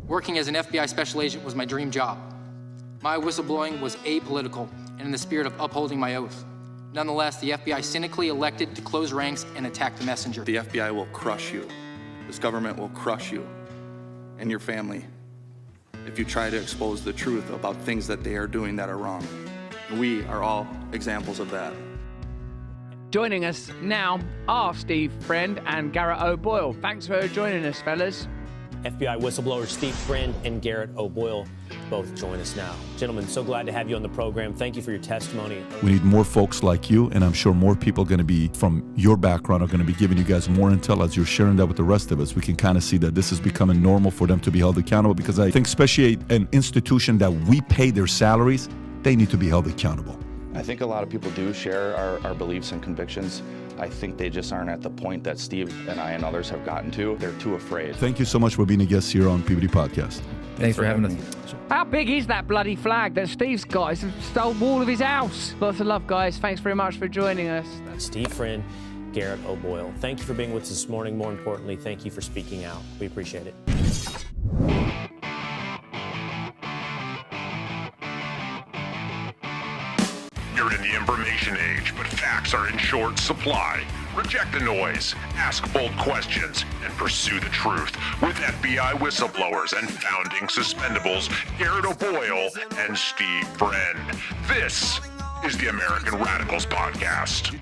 Working as an FBI special agent was my dream job. My whistleblowing was apolitical and in the spirit of upholding my oath. Nonetheless, the FBI cynically elected to close ranks and attack the messenger. The FBI will crush you. This government will crush you and your family if you try to expose the truth about things that they are doing that are wrong. We are all examples of that. Joining us now are Steve Friend and Garrett O'Boyle. Thanks for joining us, fellas. FBI whistleblowers Steve Friend and Garrett O'Boyle both join us now. Gentlemen, so glad to have you on the program. Thank you for your testimony. We need more folks like you, and I'm sure more people going to be from your background are going to be giving you guys more intel as you're sharing that with the rest of us. We can kind of see that this is becoming normal for them to be held accountable, because I think especially an institution that we pay their salaries, they need to be held accountable. I think a lot of people do share our beliefs and convictions. I think they just aren't at the point that Steve and I and others have gotten to. They're too afraid. Thank you so much for being a guest here on PBD Podcast. Thanks for having us. How big is that bloody flag that Steve's got? It's the stone wall of his house. Lots of love, guys. Thanks very much for joining us. Steve Friend, Garrett O'Boyle. Thank you for being with us this morning. More importantly, thank you for speaking out. We appreciate it. You're in the information age, but facts are in short supply. Reject the noise, ask bold questions, and pursue the truth with FBI whistleblowers and founding suspendables Garrett O'Boyle and Steve Friend. This is the American Radicals Podcast.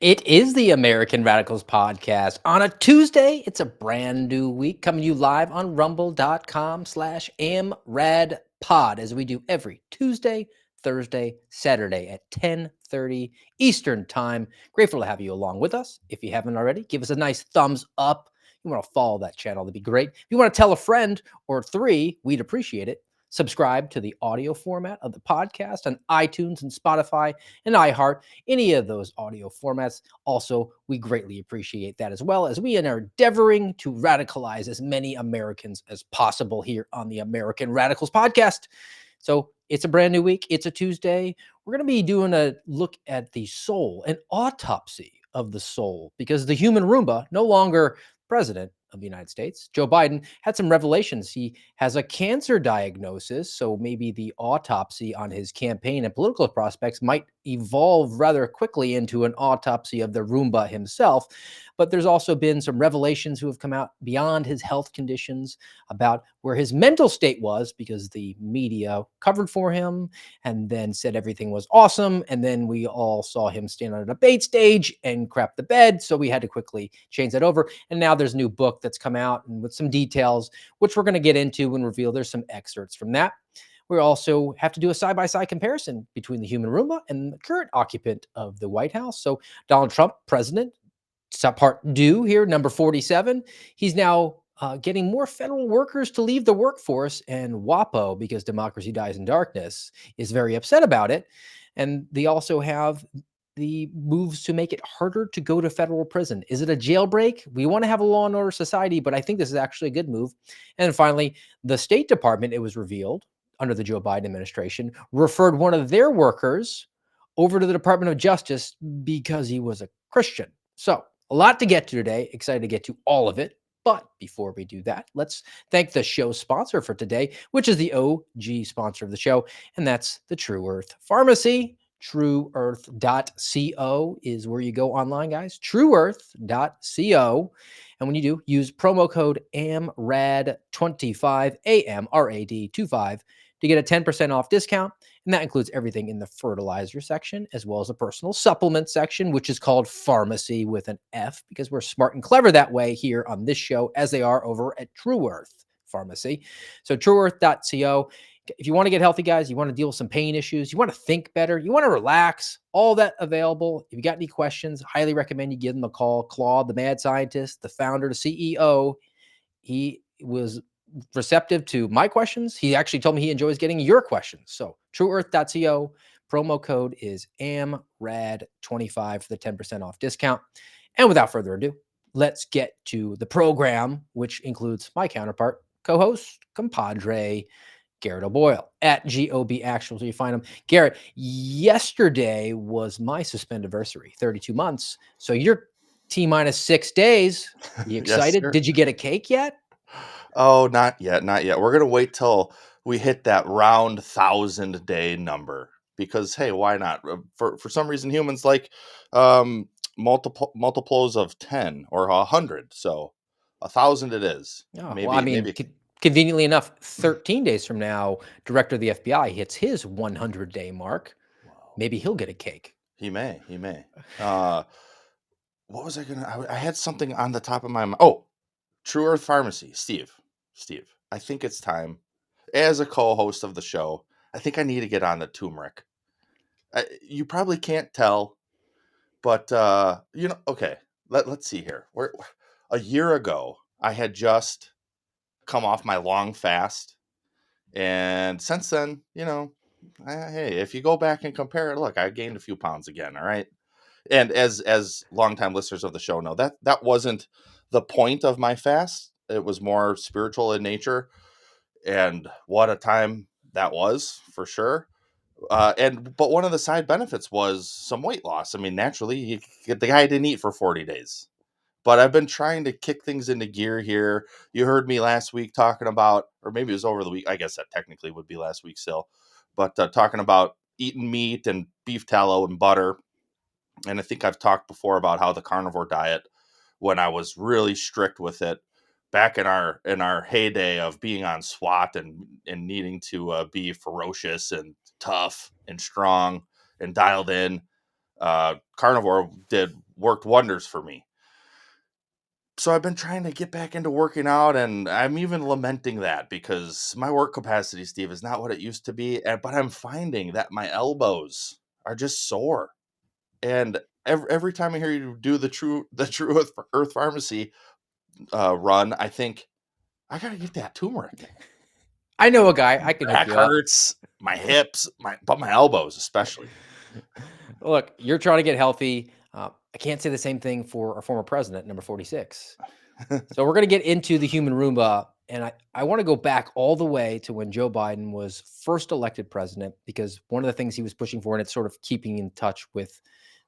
It is the American Radicals Podcast. On a Tuesday, it's a brand new week, coming to you live on rumble.com/amradpod, as we do every Tuesday, Thursday, Saturday at 10:30 Eastern Time. Grateful to have you along with us. If you haven't already, give us a nice thumbs up. You want to follow that channel, that'd be great. If you want to tell a friend or three, we'd appreciate it. Subscribe to the audio format of the podcast on iTunes and Spotify and iHeart, any of those audio formats. Also, we greatly appreciate that, as well as we are endeavoring to radicalize as many Americans as possible here on the American Radicals Podcast. So it's a brand new week. It's a Tuesday. We're going to be doing a look at the soul, an autopsy of the soul, because the Human Roomba, no longer president of the United States, Joe Biden, had some revelations. He has a cancer diagnosis, so maybe the autopsy on his campaign and political prospects might evolve rather quickly into an autopsy of the Roomba himself. But there's also been some revelations who have come out beyond his health conditions about where his mental state was, because the media covered for him and then said everything was awesome. And then we all saw him stand on a debate stage and crap the bed. So we had to quickly change that over. And now there's a new book that's come out and with some details, which we're going to get into and reveal. There's some excerpts from that. We also have to do a side-by-side comparison between the Human Roomba and the current occupant of the White House. So Donald Trump, president, part due here, number 47. He's now getting more federal workers to leave the workforce, and WAPO, because democracy dies in darkness, is very upset about it. And they also have the moves to make it harder to go to federal prison. Is it a jailbreak? We want to have a law and order society, but I think this is actually a good move. And finally, the State Department, it was revealed under the Joe Biden administration, referred one of their workers over to the Department of Justice because he was a Christian. So a lot to get to today. Excited to get to all of it. But before we do that, let's thank the show sponsor for today, which is the OG sponsor of the show, and that's the True Earth Pharmacy. TrueEarth.co is where you go online, guys. TrueEarth.co. And when you do, use promo code AMRAD25, AMRAD25, to get a 10% off discount. And that includes everything in the fertilizer section, as well as the personal supplement section, which is called Pharmacy with an F, because we're smart and clever that way here on this show, as they are over at True Earth Pharmacy. So TrueEarth.co. If you want to get healthy, guys, you want to deal with some pain issues, you want to think better, you want to relax, all that available. If you got any questions, highly recommend you give them a call. Claude, the mad scientist, the founder, the CEO, he was receptive to my questions. He actually told me he enjoys getting your questions. So trueearth.co, promo code is AMRAD25 for the 10% off discount. And without further ado, let's get to the program, which includes my counterpart, co-host, compadre, Garrett O'Boyle at GOB Actual. So you find him. Garrett, yesterday was my suspendiversary, 32 months. So you're T-minus 6 days. You Yes, excited? sir. Did you get a cake yet? Oh, not yet, not yet. We're gonna wait till we hit that round 1,000-day number because hey, why not? For some reason, humans like multiples of 10 or 100. So 1,000 it is. Oh, Maybe well, I mean, maybe conveniently enough, 13 days from now, director of the FBI hits his 100-day mark. Maybe he'll get a cake. he may. What was I gonna? I had something on the top of my mind. Oh, True Earth Pharmacy, Steve. I think it's time. As a co-host of the show, I think I need to get on the turmeric. You probably can't tell, but okay. Let's see here. A year ago, I had just come off my long fast, and since then, hey, if you go back and compare it, look, I gained a few pounds again. All right, and as longtime listeners of the show know, that wasn't the point of my fast. It was more spiritual in nature, and what a time that was for sure. But one of the side benefits was some weight loss. I mean, naturally, the guy didn't eat for 40 days. But I've been trying to kick things into gear here. You heard me last week talking about, or maybe it was over the week. I guess that technically would be last week still. But talking about eating meat and beef tallow and butter. And I think I've talked before about how the carnivore diet, when I was really strict with it, back in our heyday of being on SWAT and needing to be ferocious and tough and strong and dialed in, carnivore worked wonders for me. So I've been trying to get back into working out, and I'm even lamenting that because my work capacity, Steve, is not what it used to be. But I'm finding that my elbows are just sore, and every time I hear you do the True Earth Pharmacy run, I think I gotta get that turmeric. I know a guy. I can hook Back you up. hurts, my hips, but my elbows especially. Look, you're trying to get healthy. I can't say the same thing for our former president, number 46. So we're going to get into the human Roomba. And I want to go back all the way to when Joe Biden was first elected president, because one of the things he was pushing for, and it's sort of keeping in touch with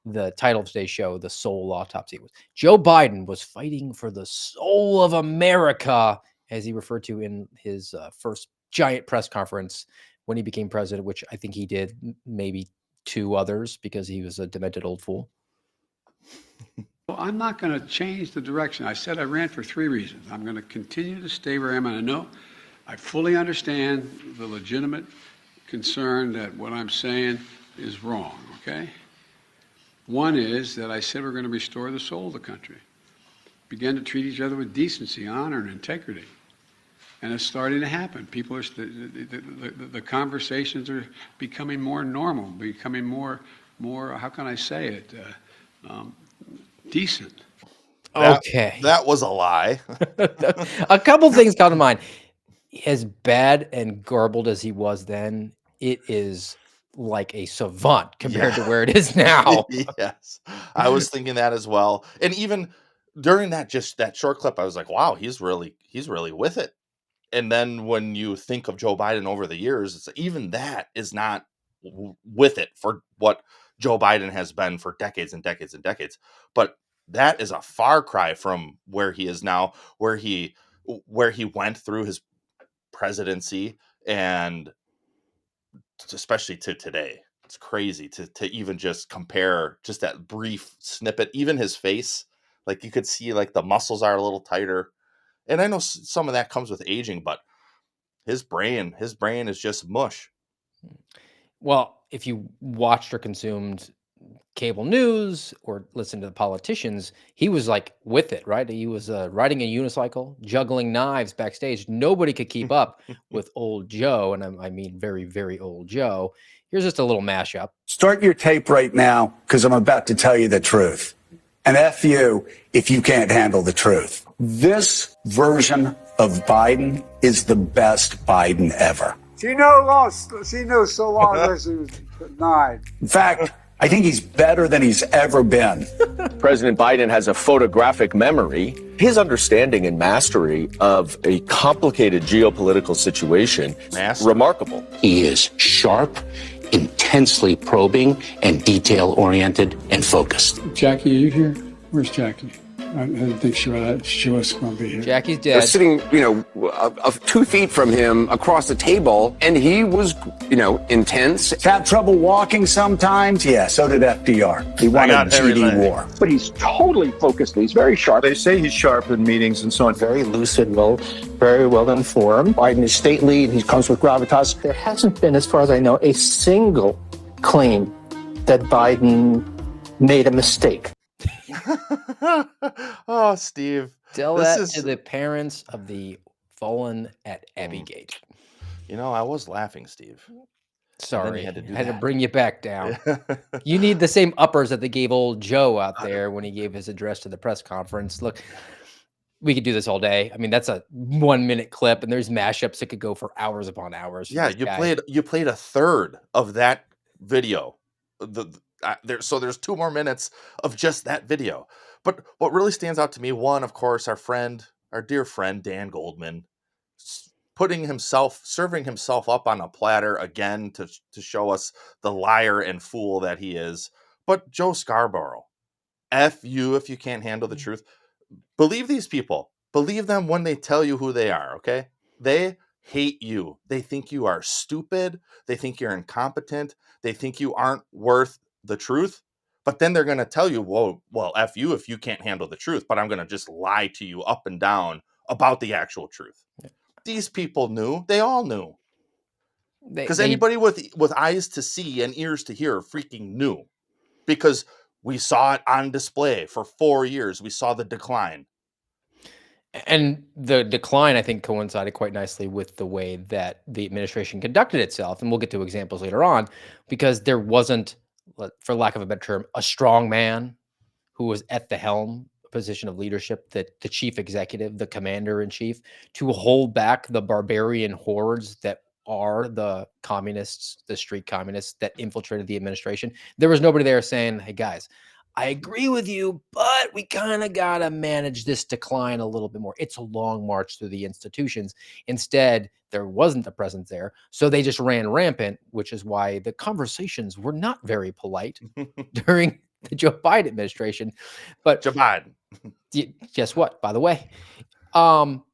the title of today's show, The Soul Autopsy, was Joe Biden was fighting for the soul of America, as he referred to in his first giant press conference when he became president, which I think he did maybe 2 others because he was a demented old fool. Well, I'm not going to change the direction. I said I ran for 3 reasons. I'm going to continue to stay where I am, and I know I fully understand the legitimate concern that what I'm saying is wrong, okay? One is that I said we're going to restore the soul of the country, begin to treat each other with decency, honor, and integrity. And it's starting to happen. People are, the conversations are becoming more normal, becoming more, how can I say it, decent. Okay. That was a lie. A couple things come to mind. As bad and garbled as he was then, it is like a savant compared to where it is now. Yes, I was thinking that as well. And even during that short clip, I was like, wow, he's really with it. And then when you think of Joe Biden over the years, even that is not with it for what Joe Biden has been for decades and decades and decades. But that is a far cry from where he is now, where he went through his presidency, and especially to today. It's crazy to even just compare just that brief snippet. Even his face, like you could see like the muscles are a little tighter. And I know some of that comes with aging, but his brain is just mush. Well, if you watched or consumed cable news or listened to the politicians, he was like with it, right? He was riding a unicycle, juggling knives backstage. Nobody could keep up with old Joe. And I mean, very, very old Joe. Here's just a little mashup. Start your tape right now, because I'm about to tell you the truth. And F you if you can't handle the truth. This version of Biden is the best Biden ever. She knows so long as she was 9. In fact, I think he's better than he's ever been. President Biden has a photographic memory. His understanding and mastery of a complicated geopolitical situation, remarkable. He is sharp, intensely probing, and detail-oriented and focused. Jackie, are you here? Where's Jackie? I didn't think she was going to be here. Jackie's They're dead. sitting, 2 feet from him across the table, and he was, intense. Have trouble walking sometimes? Yeah, so did FDR. He wanted GD war. But he's totally focused. He's very sharp. They say he's sharp in meetings and so on. Very lucid, very well informed. Biden is stately, and he comes with gravitas. There hasn't been, as far as I know, a single claim that Biden made a mistake. Oh, Steve. Tell that to the parents of the fallen at Abbygate. I was laughing, Steve. Sorry, had to I had to bring you back down. You need the same uppers that they gave old Joe out there when he gave his address to the press conference. Look, we could do this all day. I mean, that's a 1-minute clip, and there's mashups that could go for hours upon hours. Yeah, you played a third of that video. So there's 2 more minutes of just that video. But what really stands out to me, one, of course, our dear friend Dan Goldman, serving himself up on a platter again to show us the liar and fool that he is. But Joe Scarborough, F you if you can't handle the truth. Believe these people. Believe them when they tell you who they are, okay? They hate you. They think you are stupid. They think you're incompetent. They think you aren't worth the truth. But then they're going to tell you, well, F you if you can't handle the truth, but I'm going to just lie to you up and down about the actual truth. Yeah. These people knew. They all knew. Because anybody with eyes to see and ears to hear freaking knew. Because we saw it on display for 4 years. We saw the decline. And the decline, I think, coincided quite nicely with the way that the administration conducted itself. And we'll get to examples later on, because there wasn't, for lack of a better term, a strong man who was at the helm position of leadership, the chief executive, the commander in chief, to hold back the barbarian hordes that are the communists, the street communists that infiltrated the administration. There was nobody there saying, hey, guys, I agree with you, but we kind of got to manage this decline a little bit more. It's a long march through the institutions. Instead, there wasn't a presence there. So they just ran rampant, which is why the conversations were not very polite during the Joe Biden administration. But Joe Biden. Guess what, by the way? So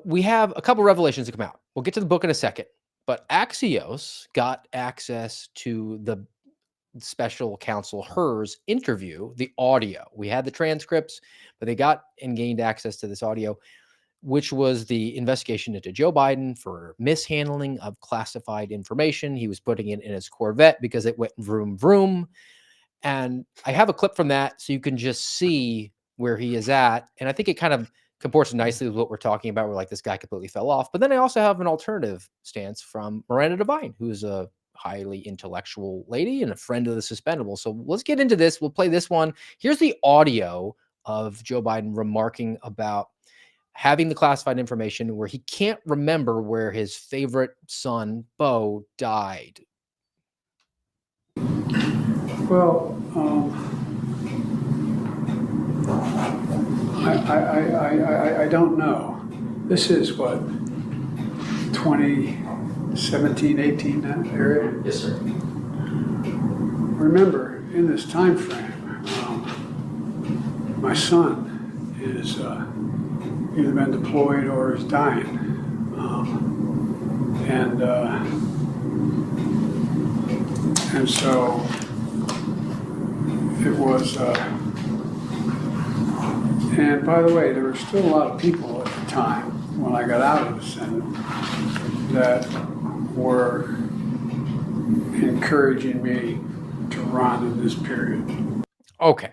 we have a couple revelations that come out. We'll get to the book in a second. But Axios got access to the special counsel Hur's interview, the audio. We had the transcripts, but they got and gained access to this audio, which was the investigation into Joe Biden for mishandling of classified information. He was putting it in his Corvette because it went vroom, vroom. And I have a clip from that so you can just see where he is at. And I think it kind of comports nicely with what we're talking about. We're like, this guy completely fell off. But then I also have an alternative stance from Miranda Devine, who's a highly intellectual lady and a friend of the Suspendable. So let's get into this. We'll play this one. Here's the audio of Joe Biden remarking about having the classified information where he can't remember where his favorite son, Beau, died. Well, I don't know. This is what, 2017, 18, that area? Yes, sir. Remember, in this time frame, my son is either been deployed or is dying. And so it was, and by the way, there were still a lot of people at the time when I got out of the Senate that were encouraging me to run in this period. Okay.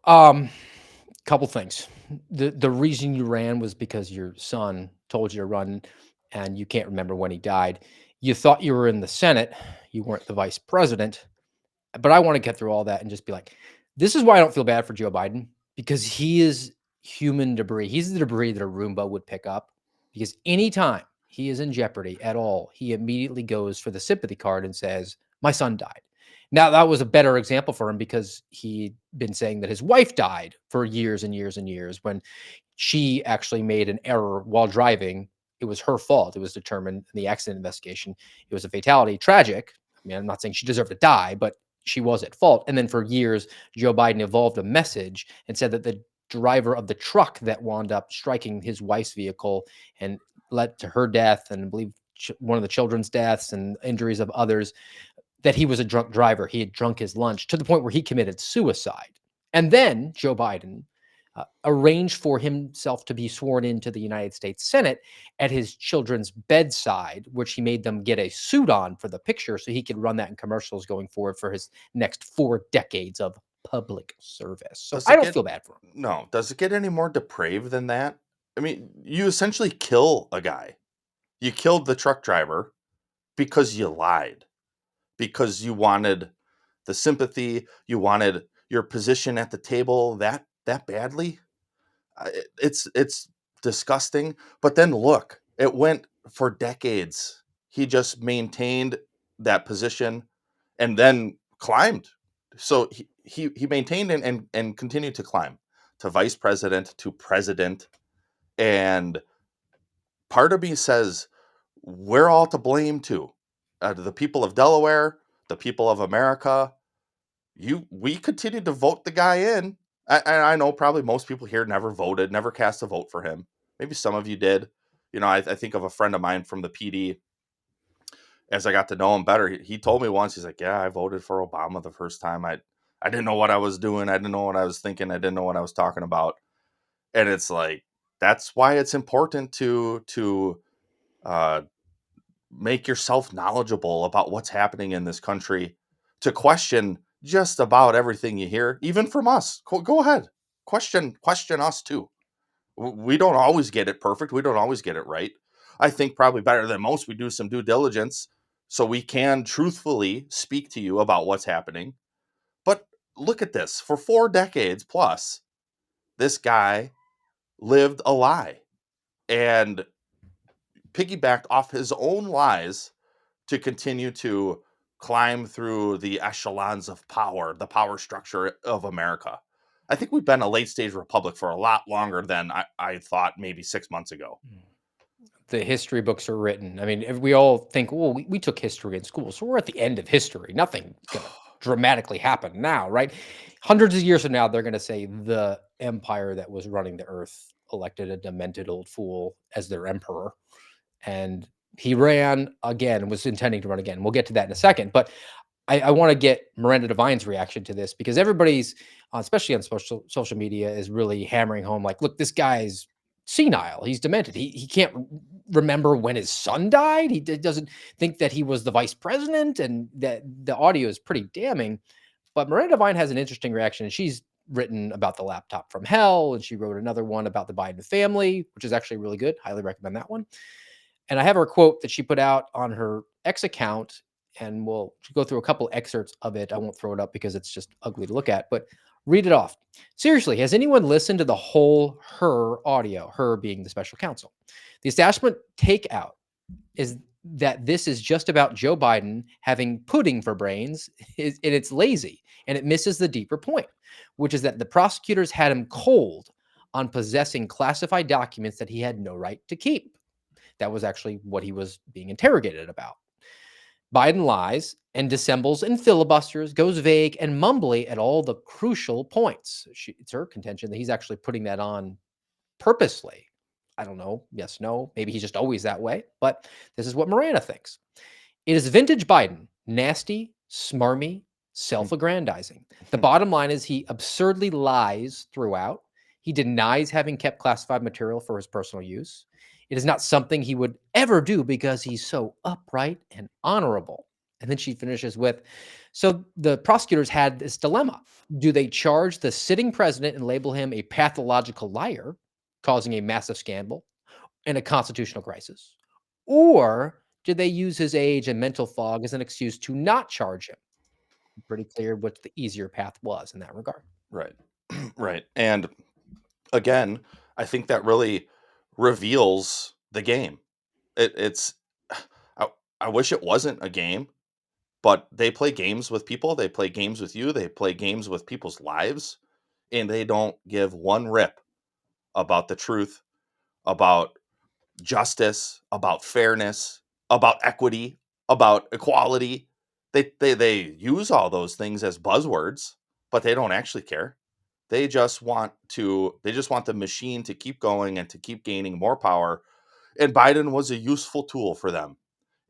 Couple things. The reason you ran was because your son told you to run and you can't remember when he died. You thought you were in the Senate. You weren't the vice president. But I want to get through all that and just be like, this is why I don't feel bad for Joe Biden, because he is human debris. He's the debris that a Roomba would pick up, because anytime he is in jeopardy at all, he immediately goes for the sympathy card and says, My son died. Now, that was a better example for him because he'd been saying that his wife died for years and years and years when she actually made an error while driving. It was her fault. It was determined in the accident investigation. It was a fatality. Tragic. I mean, I'm not saying she deserved to die, but she was at fault. And then for years, Joe Biden evolved a message and said that the driver of the truck that wound up striking his wife's vehicle and led to her death, and I believe one of the children's deaths and injuries of others, that he was a drunk driver. He had drunk his lunch to the point where he committed suicide. And then Joe Biden arranged for himself to be sworn into the United States Senate at his children's bedside, which he made them get a suit on for the picture so he could run that in commercials going forward for his next 4 decades of public service. So I don't feel bad for him. No. Does it get any more depraved than that? I mean, you essentially kill a guy. You killed the truck driver because you lied, because you wanted the sympathy, you wanted your position at the table that badly. It's disgusting. But then look, it went for decades. He just maintained that position and then climbed. So he maintained and continued to climb to vice president, to president. And part of me says, we're all to blame too. The people of Delaware, the people of America, we continued to vote the guy in. I know probably most people here never voted, never cast a vote for him. Maybe some of you did. You know, I think of a friend of mine from the PD. As I got to know him better, he told me once, he's like, yeah, I voted for Obama the first time. I didn't know what I was doing. I didn't know what I was thinking. I didn't know what I was talking about. And it's like, that's why it's important to make yourself knowledgeable about what's happening in this country, to question just about everything you hear, even from us. Go ahead, question us too. We don't always get it perfect. We don't always get it right. I think probably better than most, we do some due diligence so we can truthfully speak to you about what's happening. But look at this. For 4 decades plus, this guy lived a lie and piggybacked off his own lies to continue to climb through the echelons of power, the power structure of America. I think we've been a late stage republic for a lot longer than I thought maybe 6 months ago. The history books are written. I mean, if we all think, well, we took history in school, so we're at the end of history. Nothing's going to dramatically happen now, right? Hundreds of years from now, they're going to say the empire that was running the earth elected a demented old fool as their emperor. And he ran again, was intending to run again. We'll get to that in a second. But I want to get Miranda Devine's reaction to this because everybody's, especially on social media, is really hammering home like, look, this guy's senile. He's demented. He can't remember when his son died. He doesn't think that he was the vice president, and that the audio is pretty damning. But Miranda Devine has an interesting reaction. She's written about the laptop from hell, and she wrote another one about the Biden family, which is actually really good. Highly recommend that one. And I have her quote that she put out on her X account, and we'll go through a couple excerpts of it. I won't throw it up because it's just ugly to look at, but read it off. Seriously, has anyone listened to the whole her audio, her being the special counsel? The establishment takeout is that this is just about Joe Biden having pudding for brains, and it's lazy, and it misses the deeper point, which is that the prosecutors had him cold on possessing classified documents that he had no right to keep. That was actually what he was being interrogated about. Biden lies and dissembles and filibusters, goes vague and mumbly at all the crucial points. It's her contention that he's actually putting that on purposely. I don't know. Yes, no. Maybe he's just always that way. But this is what Miranda thinks. It is vintage Biden. Nasty, smarmy, self-aggrandizing. The bottom line is he absurdly lies throughout. He denies having kept classified material for his personal use. It is not something he would ever do because he's so upright and honorable. And then she finishes with, so the prosecutors had this dilemma. Do they charge the sitting president and label him a pathological liar, causing a massive scandal and a constitutional crisis? Or did they use his age and mental fog as an excuse to not charge him? Pretty clear what the easier path was in that regard. Right. Right. And again, I think that really reveals the game. It's I wish it wasn't a game. but they play games with people. They play games with you. They play games with people's lives, and they don't give one rip about the truth, about justice, about fairness, about equity, about equality. They use all those things as buzzwords, but they don't actually care. They just want the machine to keep going and to keep gaining more power. And Biden was a useful tool for them.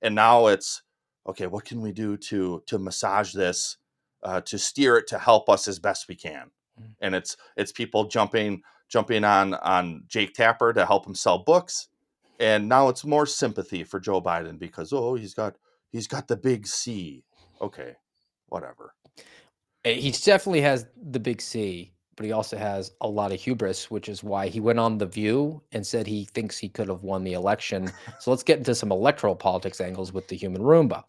And now it's okay, what can we do to massage this, to steer it to help us as best we can? And it's people jumping on Jake Tapper to help him sell books. And now it's more sympathy for Joe Biden because he's got the big C. Okay, whatever. He definitely has the big C, but he also has a lot of hubris, which is why he went on The View and said he thinks he could have won the election. So let's get into some electoral politics angles with the Human Roomba.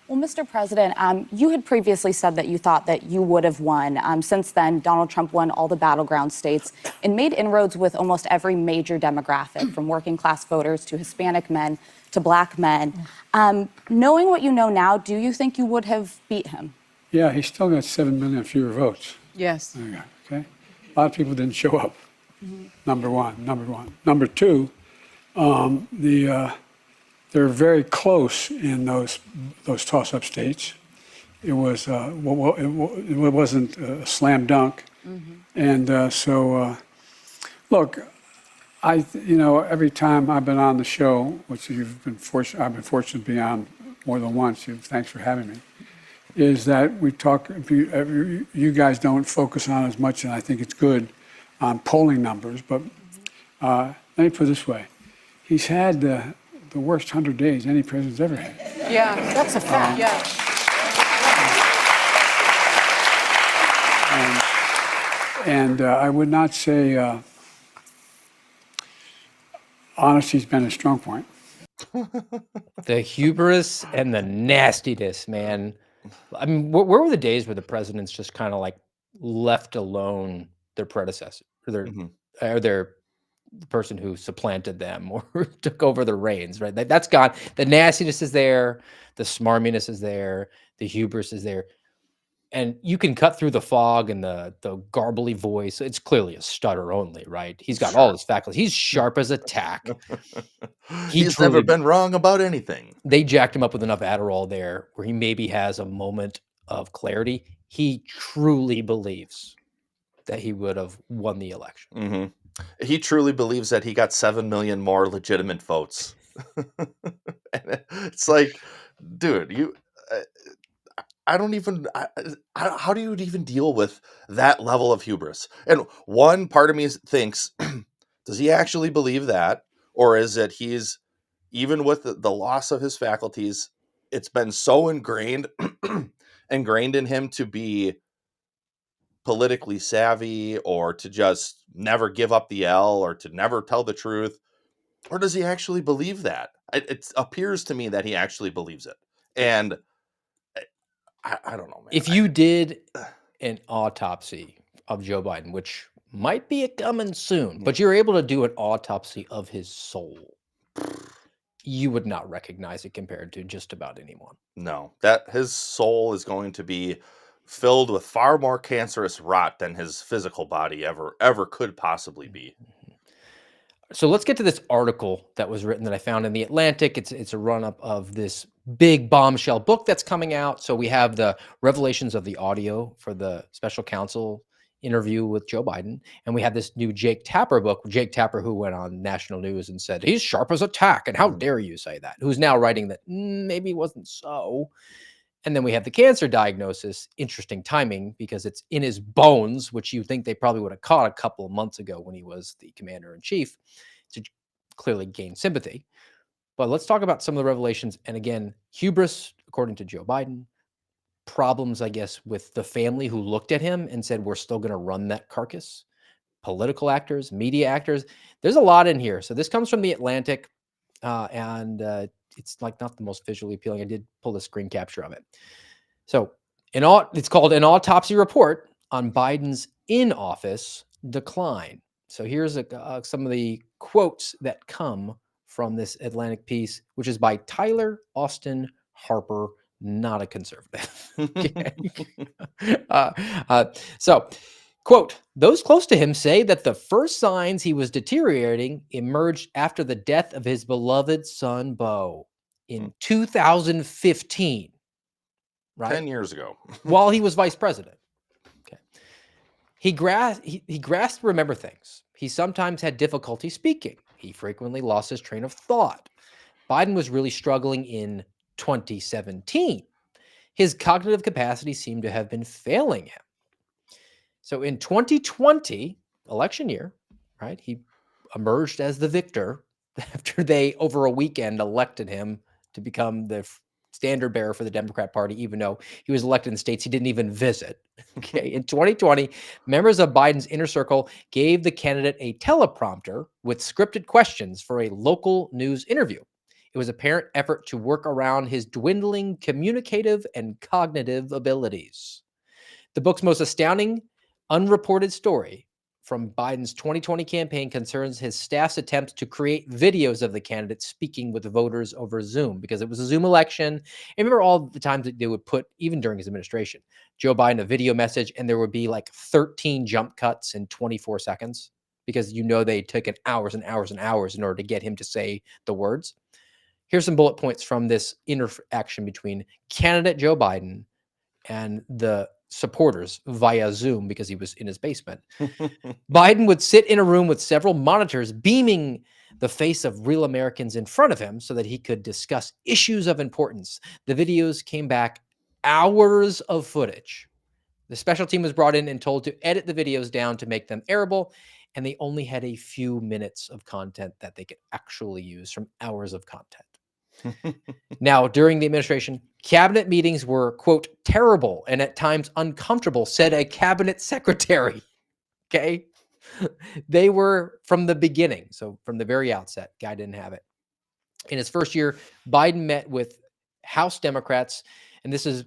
Well, Mr. President, you had previously said that you thought that you would have won. Since then, Donald Trump won all the battleground states and made inroads with almost every major demographic, from working class voters to Hispanic men to black men. Knowing what you know now, do you think you would have beat him? Yeah, he still got 7 million fewer votes. Yes. There you go. Okay. A lot of people didn't show up. Number one. Number two, they're very close in those toss-up states. It was it wasn't a slam dunk, and so look, every time I've been on the show, which I've been fortunate to be on more than once. Thanks for having me. Is that we talk? You guys don't focus on as much, and I think it's good on polling numbers. But let me put it this way: he's had the worst 100 days any president's ever had. Yeah, that's a fact. And I would not say honesty's been a strong point. The hubris and the nastiness, man. I mean, where were the days where the presidents just kind of like left alone their predecessor or their the person who supplanted them or took over the reins, right? That's gone. The nastiness is there, the smarminess is there, the hubris is there. And you can cut through the fog and the garbly voice. It's clearly a stutter only, right? He's got all his faculties. He's sharp as a tack. He's never been wrong about anything. They jacked him up with enough Adderall there where he maybe has a moment of clarity. He truly believes that he would have won the election. He truly believes that he got 7 million more legitimate votes. And it's like, dude, I don't even. How do you even deal with that level of hubris? And one part of me thinks, does he actually believe that, or is it he's even with the loss of his faculties, it's been so ingrained in him to be politically savvy or to just never give up the L or to never tell the truth? Or does he actually believe that? It appears to me that he actually believes it. And I don't know, man. If you did an autopsy of Joe Biden, which might be coming soon, but you're able to do an autopsy of his soul, you would not recognize it compared to just about anyone. No, that his soul is going to be filled with far more cancerous rot than his physical body ever could possibly be. So let's get to this article that was written that I found in The Atlantic. It's a run-up of this big bombshell book that's coming out. So we have the revelations of the audio for the special counsel interview with Joe Biden. And we have this new Jake Tapper book, Jake Tapper, who went on national news and said, he's sharp as a tack. And how dare you say that? Who's now writing that maybe it wasn't so. And then we have the cancer diagnosis. Interesting timing because it's in his bones, which you think they probably would have caught a couple of months ago when he was the commander in chief to clearly gain sympathy. But let's talk about some of the revelations. And again, hubris, according to Joe Biden, problems, I guess, with the family who looked at him and said, we're still going to run that carcass. Political actors, media actors. There's a lot in here. So this comes from The Atlantic. It's like not the most visually appealing. I did pull the screen capture of it. So it's called An Autopsy Report on Biden's in-office Decline. So here's some of the quotes that come from this Atlantic piece, which is by Tyler Austin Harper not a conservative. Okay. So, quote, those close to him say that the first signs he was deteriorating emerged after the death of his beloved son, Beau, in 2015, right? 10 years ago. While he was vice president. Okay. He grasped remember things. He sometimes had difficulty speaking. He frequently lost his train of thought. Biden was really struggling in 2017. His cognitive capacity seemed to have been failing him. So in 2020, election year, right, he emerged as the victor after they, over a weekend, elected him to become the standard bearer for the Democrat Party, even though he was elected in states he didn't even visit. Okay. In 2020, members of Biden's inner circle gave the candidate a teleprompter with scripted questions for a local news interview. It was an apparent effort to work around his dwindling communicative and cognitive abilities. The book's most astounding unreported story from Biden's 2020 campaign concerns his staff's attempts to create videos of the candidate speaking with voters over Zoom, because it was a Zoom election. And remember all the times that they would put, even during his administration, Joe Biden a video message, and there would be like 13 jump cuts in 24 seconds, because they took hours and hours and hours in order to get him to say the words. Here's some bullet points from this interaction between candidate Joe Biden and the supporters via Zoom, because he was in his basement. Biden would sit in a room with several monitors beaming the face of real Americans in front of him so that he could discuss issues of importance. The videos came back hours of footage. The special team was brought in and told to edit the videos down to make them airable, and they only had a few minutes of content that they could actually use from hours of content. Now, during the administration, cabinet meetings were, quote, terrible and at times uncomfortable, said a cabinet secretary. Okay. They were from the beginning. So from the very outset, guy didn't have it. In his first year, Biden met with House Democrats. And this is,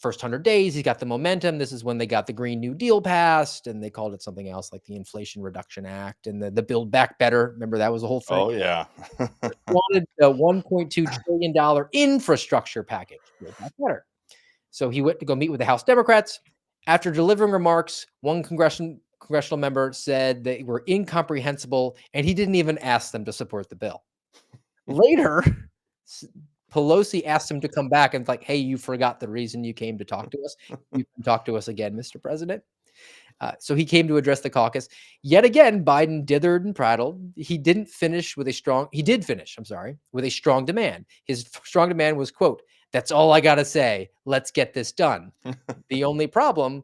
first 100 days, he's got the momentum. This is when they got the Green New Deal passed, and they called it something else like the Inflation Reduction Act and the Build Back Better. Remember, that was the whole thing. Oh, yeah. Wanted the $1.2 trillion infrastructure package. Build Back Better. So he went to go meet with the House Democrats. After delivering remarks, one congressional member said they were incomprehensible, and he didn't even ask them to support the bill. Later, Pelosi asked him to come back and like, hey, you forgot the reason you came to talk to us. You can talk to us again, Mr. President. So he came to address the caucus. Yet again, Biden dithered and prattled. He did finish with a strong demand. His strong demand was, quote, that's all I got to say. Let's get this done. The only problem,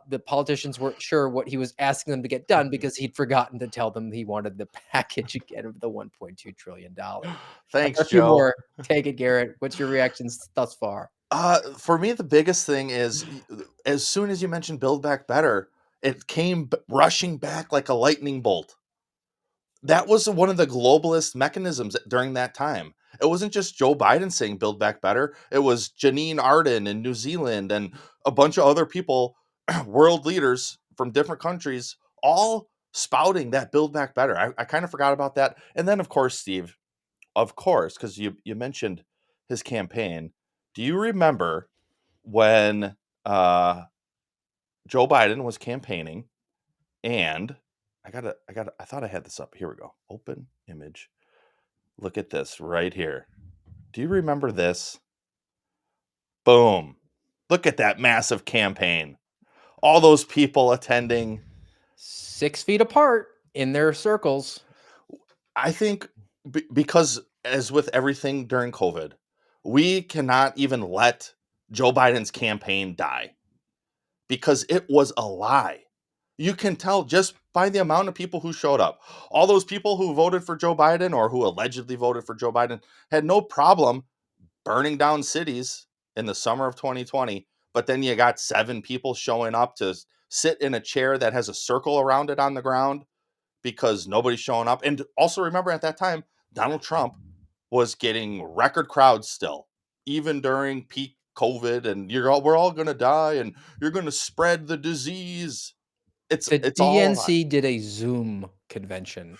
the politicians weren't sure what he was asking them to get done, because he'd forgotten to tell them he wanted the package again of the $1.2 trillion. Thanks, a few Joe. more. Take it, Garrett. What's your reactions thus far? For me, the biggest thing is, as soon as you mentioned Build Back Better, it came rushing back like a lightning bolt. That was one of the globalist mechanisms during that time. It wasn't just Joe Biden saying Build Back Better. It was Janine Ardern in New Zealand and a bunch of other people, world leaders from different countries, all spouting that Build Back Better. I kind of forgot about that. And then, of course, Steve, because you mentioned his campaign. Do you remember when Joe Biden was campaigning, and I thought I had this up. Here we go. Open image. Look at this right here. Do you remember this? Boom. Look at that massive campaign. All those people attending. 6 feet apart in their circles. I think because, as with everything during COVID, we cannot even let Joe Biden's campaign die, because it was a lie. You can tell just by the amount of people who showed up. All those people who voted for Joe Biden, or who allegedly voted for Joe Biden, had no problem burning down cities in the summer of 2020. But then you got 7 people showing up to sit in a chair that has a circle around it on the ground because nobody's showing up. And also remember, at that time, Donald Trump was getting record crowds still, even during peak COVID, and we're all going to die and you're going to spread the disease. The It's all DNC did a Zoom convention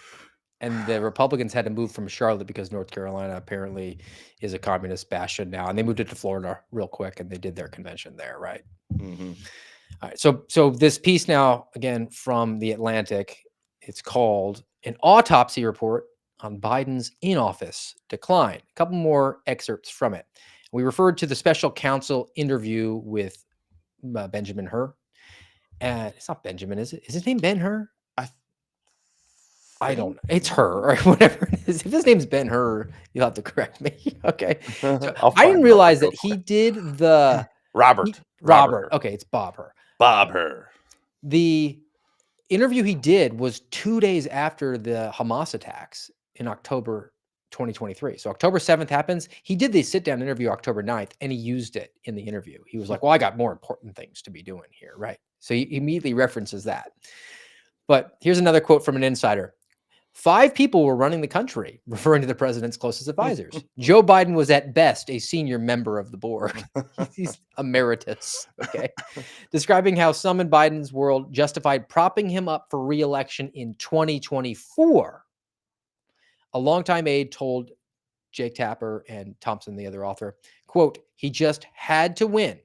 And the Republicans had to move from Charlotte because North Carolina apparently is a communist bastion now, and they moved it to Florida real quick, and they did their convention there, right? Mm-hmm. All right. So this piece now, again, from The Atlantic, it's called An Autopsy Report on Biden's In-Office Decline. A couple more excerpts from it. We referred to the special counsel interview with Benjamin Hur. And it's not Benjamin, is it? Is his name Ben-Hur? I don't know. It's her or whatever it is. If his name's Ben-Hur, you'll have to correct me. Okay. So I didn't realize that he did the Robert. Okay, it's Bob Hur. Bob Hur. The interview he did was 2 days after the Hamas attacks in October 2023. So October 7th happens. He did the sit-down interview October 9th, and he used it in the interview. He was like, well, I got more important things to be doing here, right? So he immediately references that. But here's another quote from an insider. 5 people were running the country, referring to the president's closest advisors. Joe Biden was at best a senior member of the board. He's emeritus, okay? Describing how some in Biden's world justified propping him up for re-election in 2024. A longtime aide told Jake Tapper and Thompson, the other author, quote, he just had to win,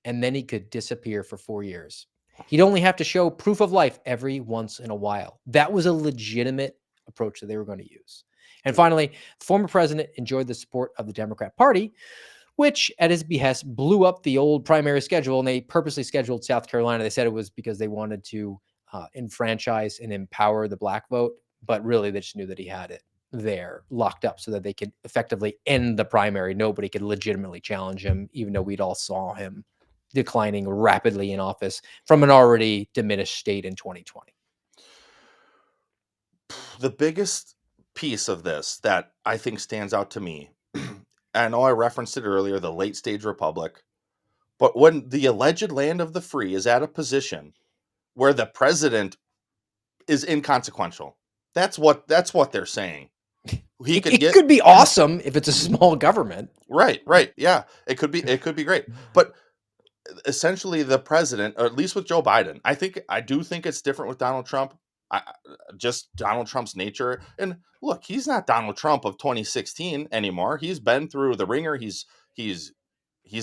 and then he could disappear for 4 years. He'd only have to show proof of life every once in a while. That was a legitimate approach that they were going to use. And finally, the former president enjoyed the support of the Democrat Party, which at his behest blew up the old primary schedule, and they purposely scheduled South Carolina. They said it was because they wanted to enfranchise and empower the black vote, but really they just knew that he had it there locked up so that they could effectively end the primary. Nobody could legitimately challenge him, even though we'd all saw him declining rapidly in office from an already diminished state in 2020. The biggest piece of this that I think stands out to me, I know I referenced it earlier, the late stage republic, but when the alleged land of the free is at a position where the president is inconsequential, that's what they're saying. It could be awesome if it's a small government. Right. Yeah, it could be great. But essentially the president, or at least with Joe Biden, I do think it's different with Donald Trump. Just Donald Trump's nature. And look, he's not Donald Trump of 2016 anymore. He's been through the ringer. He's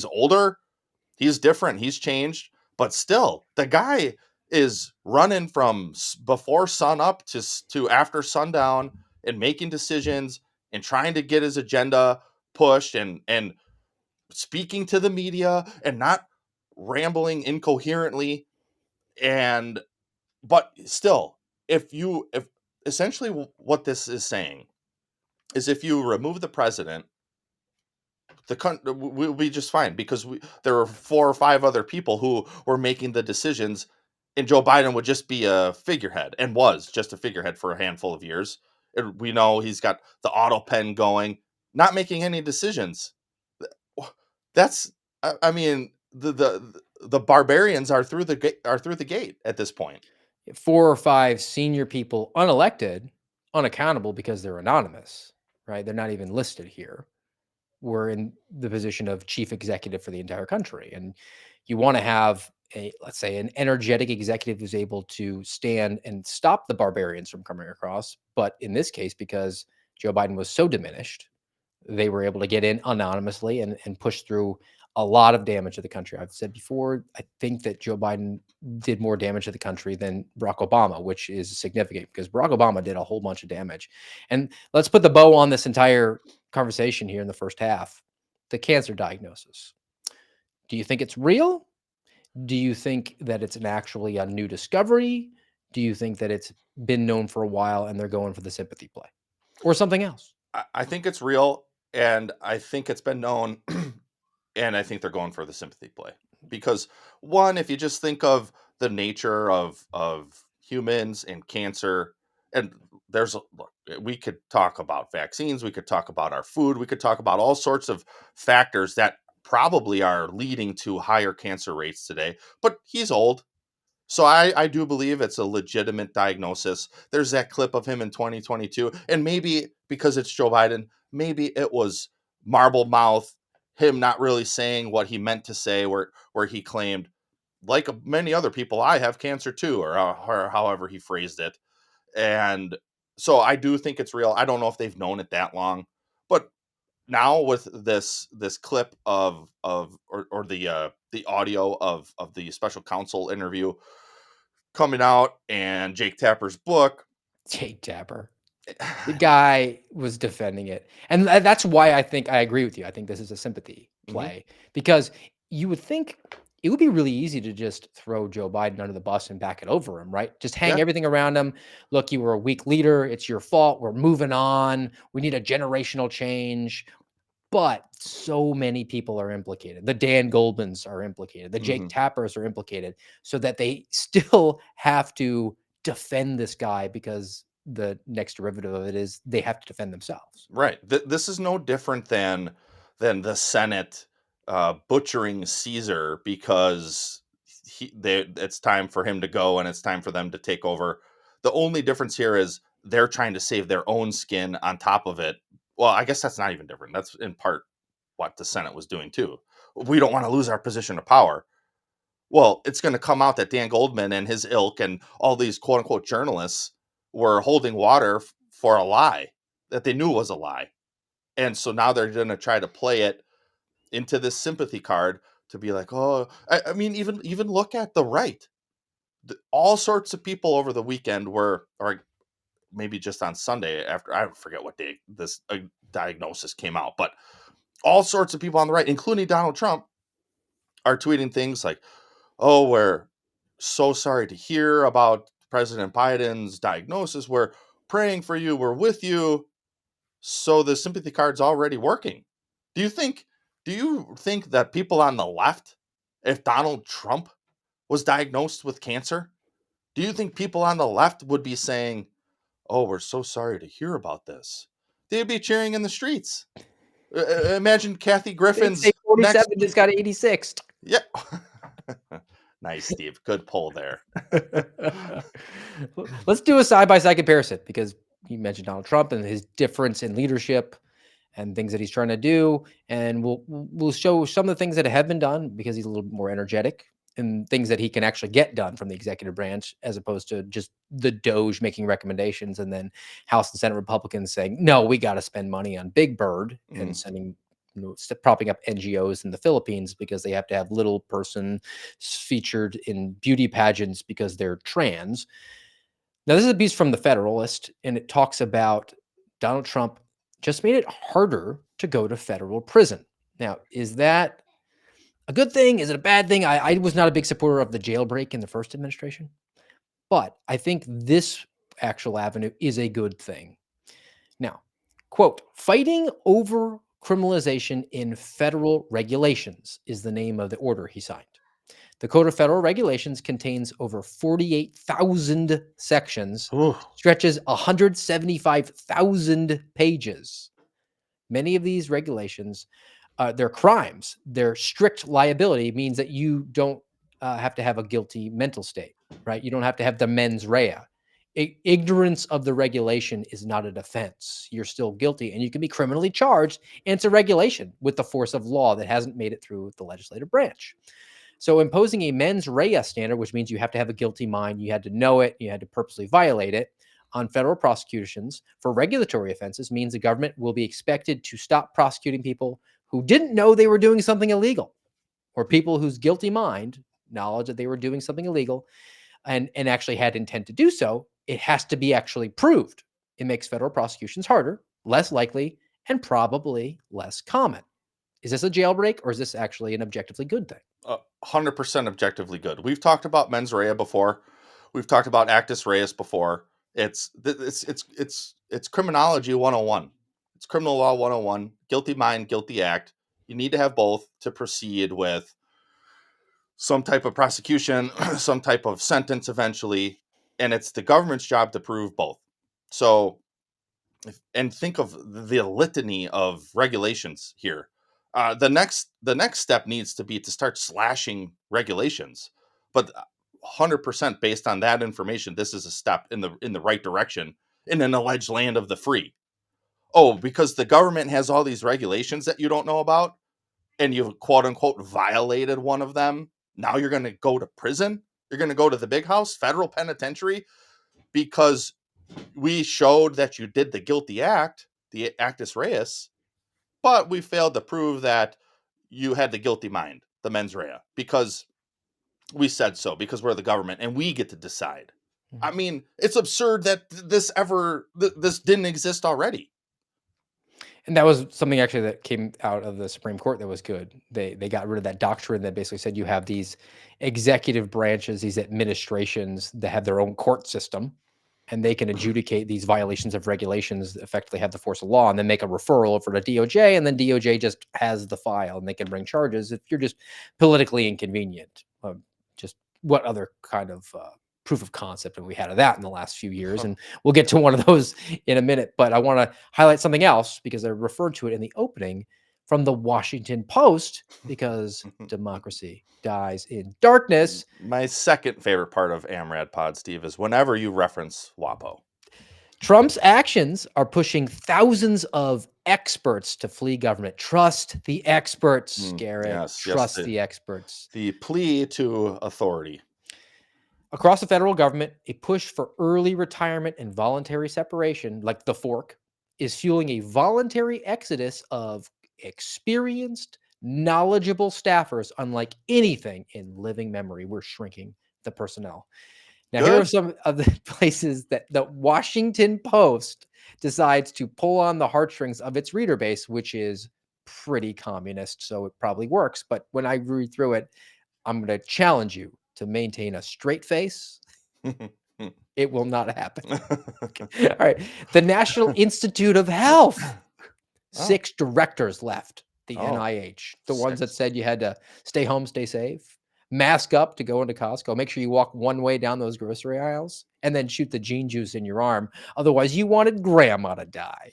older. He's different. He's changed. But still, the guy is running from before sun up to after sundown and making decisions and trying to get his agenda pushed and speaking to the media and not rambling incoherently. But still, if essentially what this is saying is if you remove the president, the country will be just fine because there are 4 or 5 other people who were making the decisions, and Joe Biden would just be a figurehead and was just a figurehead for a handful of years. And we know he's got the auto pen going, not making any decisions. That's, I mean, the barbarians are through the gate at this point. 4 or 5 senior people, unelected, unaccountable because they're anonymous, right? They're not even listed here. Were in the position of chief executive for the entire country. And you want to have let's say, an energetic executive who's able to stand and stop the barbarians from coming across. But in this case, because Joe Biden was so diminished, they were able to get in anonymously and push through a lot of damage to the country. I've said before, I think that Joe Biden did more damage to the country than Barack Obama, which is significant because Barack Obama did a whole bunch of damage. And let's put the bow on this entire conversation here in the first half. The cancer diagnosis. Do you think it's real? Do you think that it's actually a new discovery? Do you think that it's been known for a while and they're going for the sympathy play or something else? I think it's real, and I think it's been known, and I think they're going for the sympathy play. Because one, if you just think of the nature of humans and cancer, and look, we could talk about vaccines, we could talk about our food, we could talk about all sorts of factors that probably are leading to higher cancer rates today. But he's old. So I do believe it's a legitimate diagnosis. There's that clip of him in 2022. And maybe because it's Joe Biden, maybe it was marble mouth, him not really saying what he meant to say, where he claimed, like many other people, I have cancer too, or however he phrased it. And So I do think it's real. I don't know if they've known it that long, but now with this clip or the audio of the special counsel interview coming out and Jake Tapper's book. Jake Tapper. The guy was defending it. And that's why I think I agree with you. I think this is a sympathy play because you would think it would be really easy to just throw Joe Biden under the bus and back it over him, right? Just hang everything around him. Look, you were a weak leader. It's your fault. We're moving on. We need a generational change. But so many people are implicated. The Dan Goldmans are implicated. The Jake Tappers are implicated, so that they still have to defend this guy because the next derivative of it is they have to defend themselves. Right. This is no different than the Senate butchering Caesar because it's time for him to go and it's time for them to take over. The only difference here is they're trying to save their own skin on top of it. Well, I guess that's not even different. That's in part what the Senate was doing too. We don't want to lose our position of power. Well, it's going to come out that Dan Goldman and his ilk and all these quote unquote journalists were holding water for a lie that they knew was a lie. And so now they're going to try to play it into this sympathy card to be like, oh, I mean, even look at the right. All sorts of people over the weekend were, or maybe just on Sunday after, I forget what day this diagnosis came out, but all sorts of people on the right, including Donald Trump, are tweeting things like, oh, we're so sorry to hear about President Biden's diagnosis. We're praying for you. We're with you. So the sympathy card's already working. Do you think that people on the left, if Donald Trump was diagnosed with cancer, do you think people on the left would be saying, oh, we're so sorry to hear about this? They'd be cheering in the streets. Imagine Kathy Griffin's Say 47 next. just got 86. Yeah. Nice, Steve. Good pull there. Let's do a side-by-side comparison because you mentioned Donald Trump and his difference in leadership and things that he's trying to do. And we'll show some of the things that have been done because he's a little bit more energetic and things that he can actually get done from the executive branch, as opposed to just the Doge making recommendations and then House and Senate Republicans saying, no, we got to spend money on Big Bird and sending, propping up NGOs in the Philippines because they have to have little person featured in beauty pageants because they're trans. Now, this is a piece from the Federalist, and it talks about Donald Trump just made it harder to go to federal prison. Now, is that a good thing? Is it a bad thing? I was not a big supporter of the jailbreak in the first administration, but I think this actual avenue is a good thing. Now, quote, fighting over criminalization in federal regulations is the name of the order he signed. The Code of Federal Regulations contains over 48,000 sections, stretches 175,000 pages. Many of these regulations, they're crimes. Their strict liability means that you don't have to have a guilty mental state, right? You don't have to have the mens rea. Ignorance of the regulation is not a defense. You're still guilty and you can be criminally charged. And it's a regulation with the force of law that hasn't made it through the legislative branch. So imposing a mens rea standard, which means you have to have a guilty mind, you had to know it, you had to purposely violate it, on federal prosecutions for regulatory offenses means the government will be expected to stop prosecuting people who didn't know they were doing something illegal, or people whose guilty mind, knowledge that they were doing something illegal, and actually had intent to do so. It has to be actually proved. It makes federal prosecutions harder, less likely, and probably less common. Is this a jailbreak, or is this actually an objectively good thing? 100% objectively good. We've talked about mens rea before. We've talked about actus reus before. It's criminology 101. It's criminal law 101. Guilty mind, guilty act. You need to have both to proceed with some type of prosecution, some type of sentence eventually, and it's the government's job to prove both. So, and think of the litany of regulations here. The next step needs to be to start slashing regulations, but 100% based on that information, this is a step in the right direction in an alleged land of the free. Oh, because the government has all these regulations that you don't know about, and you've quote unquote violated one of them. Now you're going to go to prison. You're going to go to the big house, federal penitentiary, because We showed that you did the guilty act, the actus reus, but we failed to prove that you had the guilty mind, the mens rea, because we said so, because we're the government and we get to decide. I mean, it's absurd that this didn't exist already. And that was something actually that came out of the Supreme Court that was good. They got rid of that doctrine that basically said you have these executive branches, these administrations that have their own court system, and they can adjudicate these violations of regulations that effectively have the force of law, and then make a referral over to DOJ, and then DOJ just has the file and they can bring charges if you're just politically inconvenient. Just what other kind of proof of concept have we had of that in the last few years? And we'll get to one of those in a minute, but I want to highlight something else because I referred to it in the opening from the Washington Post, because democracy dies in darkness. My second favorite part of AMRAD Pod, Steve, is whenever you reference WAPO. Trump's actions are pushing thousands of experts to flee government. Trust the experts, Garrett. Yes, Trust the experts. The plea to authority. Across the federal government, a push for early retirement and voluntary separation, like the fork, is fueling a voluntary exodus of experienced, knowledgeable staffers unlike anything in living memory. We're shrinking the personnel. Now, here are some of the places that the Washington Post decides to pull on the heartstrings of its reader base, which is pretty communist, so it probably works. But when I read through it, I'm going to challenge you to maintain a straight face. It will not happen. Okay. All right. The National Institute of Health. 6 directors left the NIH. The ones that said you had to stay home, stay safe, mask up to go into Costco, make sure you walk one way down those grocery aisles, and then shoot the gene juice in your arm. Otherwise, you wanted grandma to die.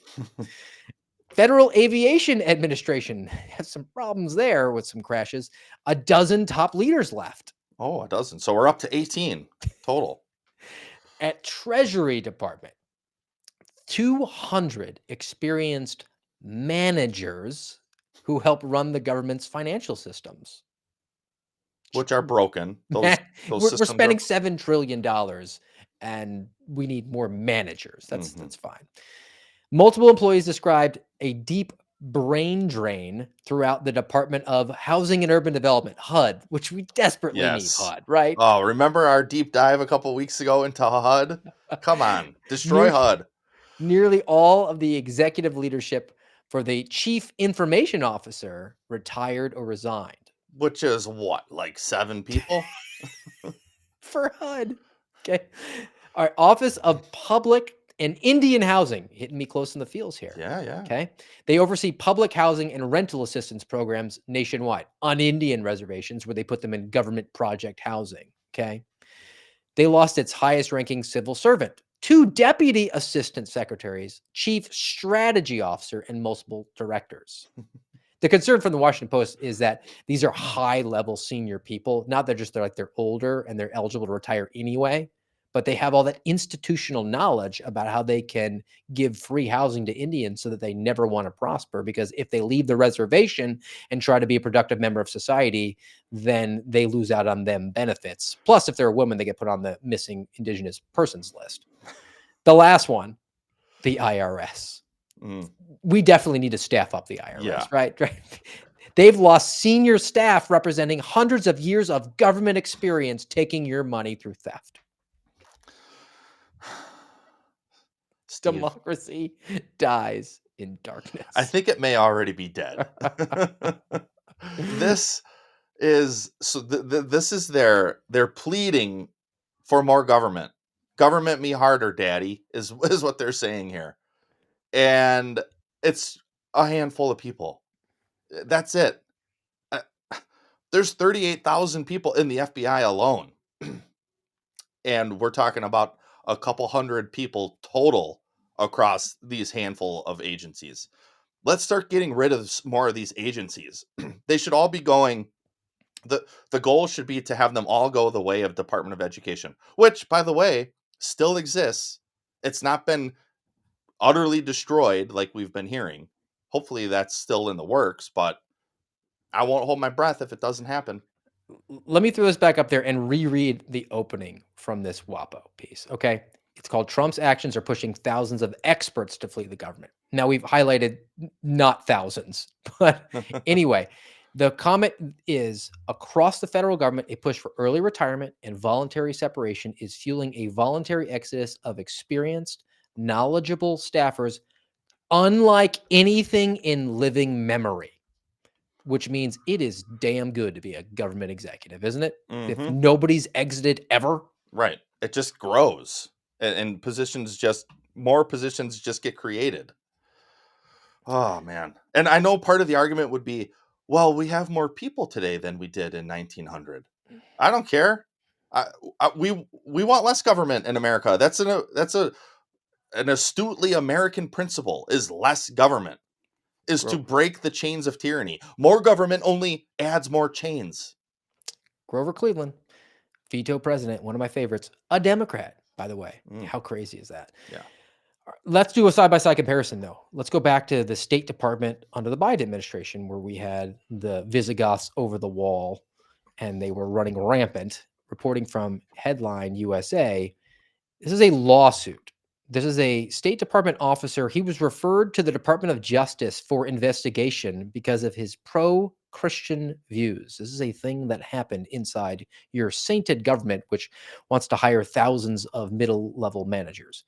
Federal Aviation Administration has some problems there with some crashes. A dozen top leaders left. Oh, a dozen. So we're up to 18 total. At Treasury Department, 200 experienced managers who help run the government's financial systems, which are broken. Those we're spending $7 trillion, and we need more managers. That's fine. Multiple employees described a deep brain drain throughout the Department of Housing and Urban Development, HUD, which we desperately need HUD, right? Oh, remember our deep dive a couple weeks ago into HUD? Come on, destroy HUD. Nearly all of the executive leadership for the Chief Information Officer retired or resigned. Which is what, like 7 people? For HUD. Okay. All right. Office of Public and Indian Housing, hitting me close in the feels here. Yeah. Okay. They oversee public housing and rental assistance programs nationwide on Indian reservations where they put them in government project housing. Okay. They lost its highest ranking civil servant, 2 deputy assistant secretaries, chief strategy officer, and multiple directors. The concern from the Washington Post is that these are high-level senior people. Not that they're older and they're eligible to retire anyway, but they have all that institutional knowledge about how they can give free housing to Indians so that they never want to prosper. Because if they leave the reservation and try to be a productive member of society, then they lose out on them benefits. Plus, if they're a woman, they get put on the missing indigenous persons list. The last one, the IRS. We definitely need to staff up the IRS, right? They've lost senior staff representing hundreds of years of government experience taking your money through theft. Steve. Democracy dies in darkness. I think it may already be dead. This is they're pleading for more government. Government me harder, daddy, is what they're saying here. And it's a handful of people. That's it. There's 38,000 people in the FBI alone. And we're talking about a couple hundred people total across these handful of agencies. Let's start getting rid of more of these agencies. They should all be going. The goal should be to have them all go the way of Department of Education, which, by the way, still exists. It's not been utterly destroyed like we've been hearing. Hopefully that's still in the works, but I won't hold my breath if it doesn't happen. Let me throw this back up there and reread the opening from this WAPO piece, okay? It's called Trump's actions are pushing thousands of experts to flee the government. Now, we've highlighted not thousands, but anyway, the comment is across the federal government, a push for early retirement and voluntary separation is fueling a voluntary exodus of experienced, knowledgeable staffers, unlike anything in living memory, which means it is damn good to be a government executive, isn't it? If Mhm. nobody's exited ever. Right. It just grows, and more positions just get created. Oh man. And I know part of the argument would be, well, we have more people today than we did in 1900. I don't care. We want less government in America. That's an astutely American principle, is less government, is to break the chains of tyranny. More government only adds more chains. Grover Cleveland, veto president, one of my favorites, a Democrat, by the way. How crazy is that? Yeah. Let's do a side-by-side comparison, though. Let's go back to the State Department under the Biden administration, where we had the Visigoths over the wall, and they were running rampant. Reporting from Headline USA, this is a lawsuit. This is a State Department officer. He was referred to the Department of Justice for investigation because of his pro-Christian views. This is a thing that happened inside your sainted government, which wants to hire thousands of middle-level managers.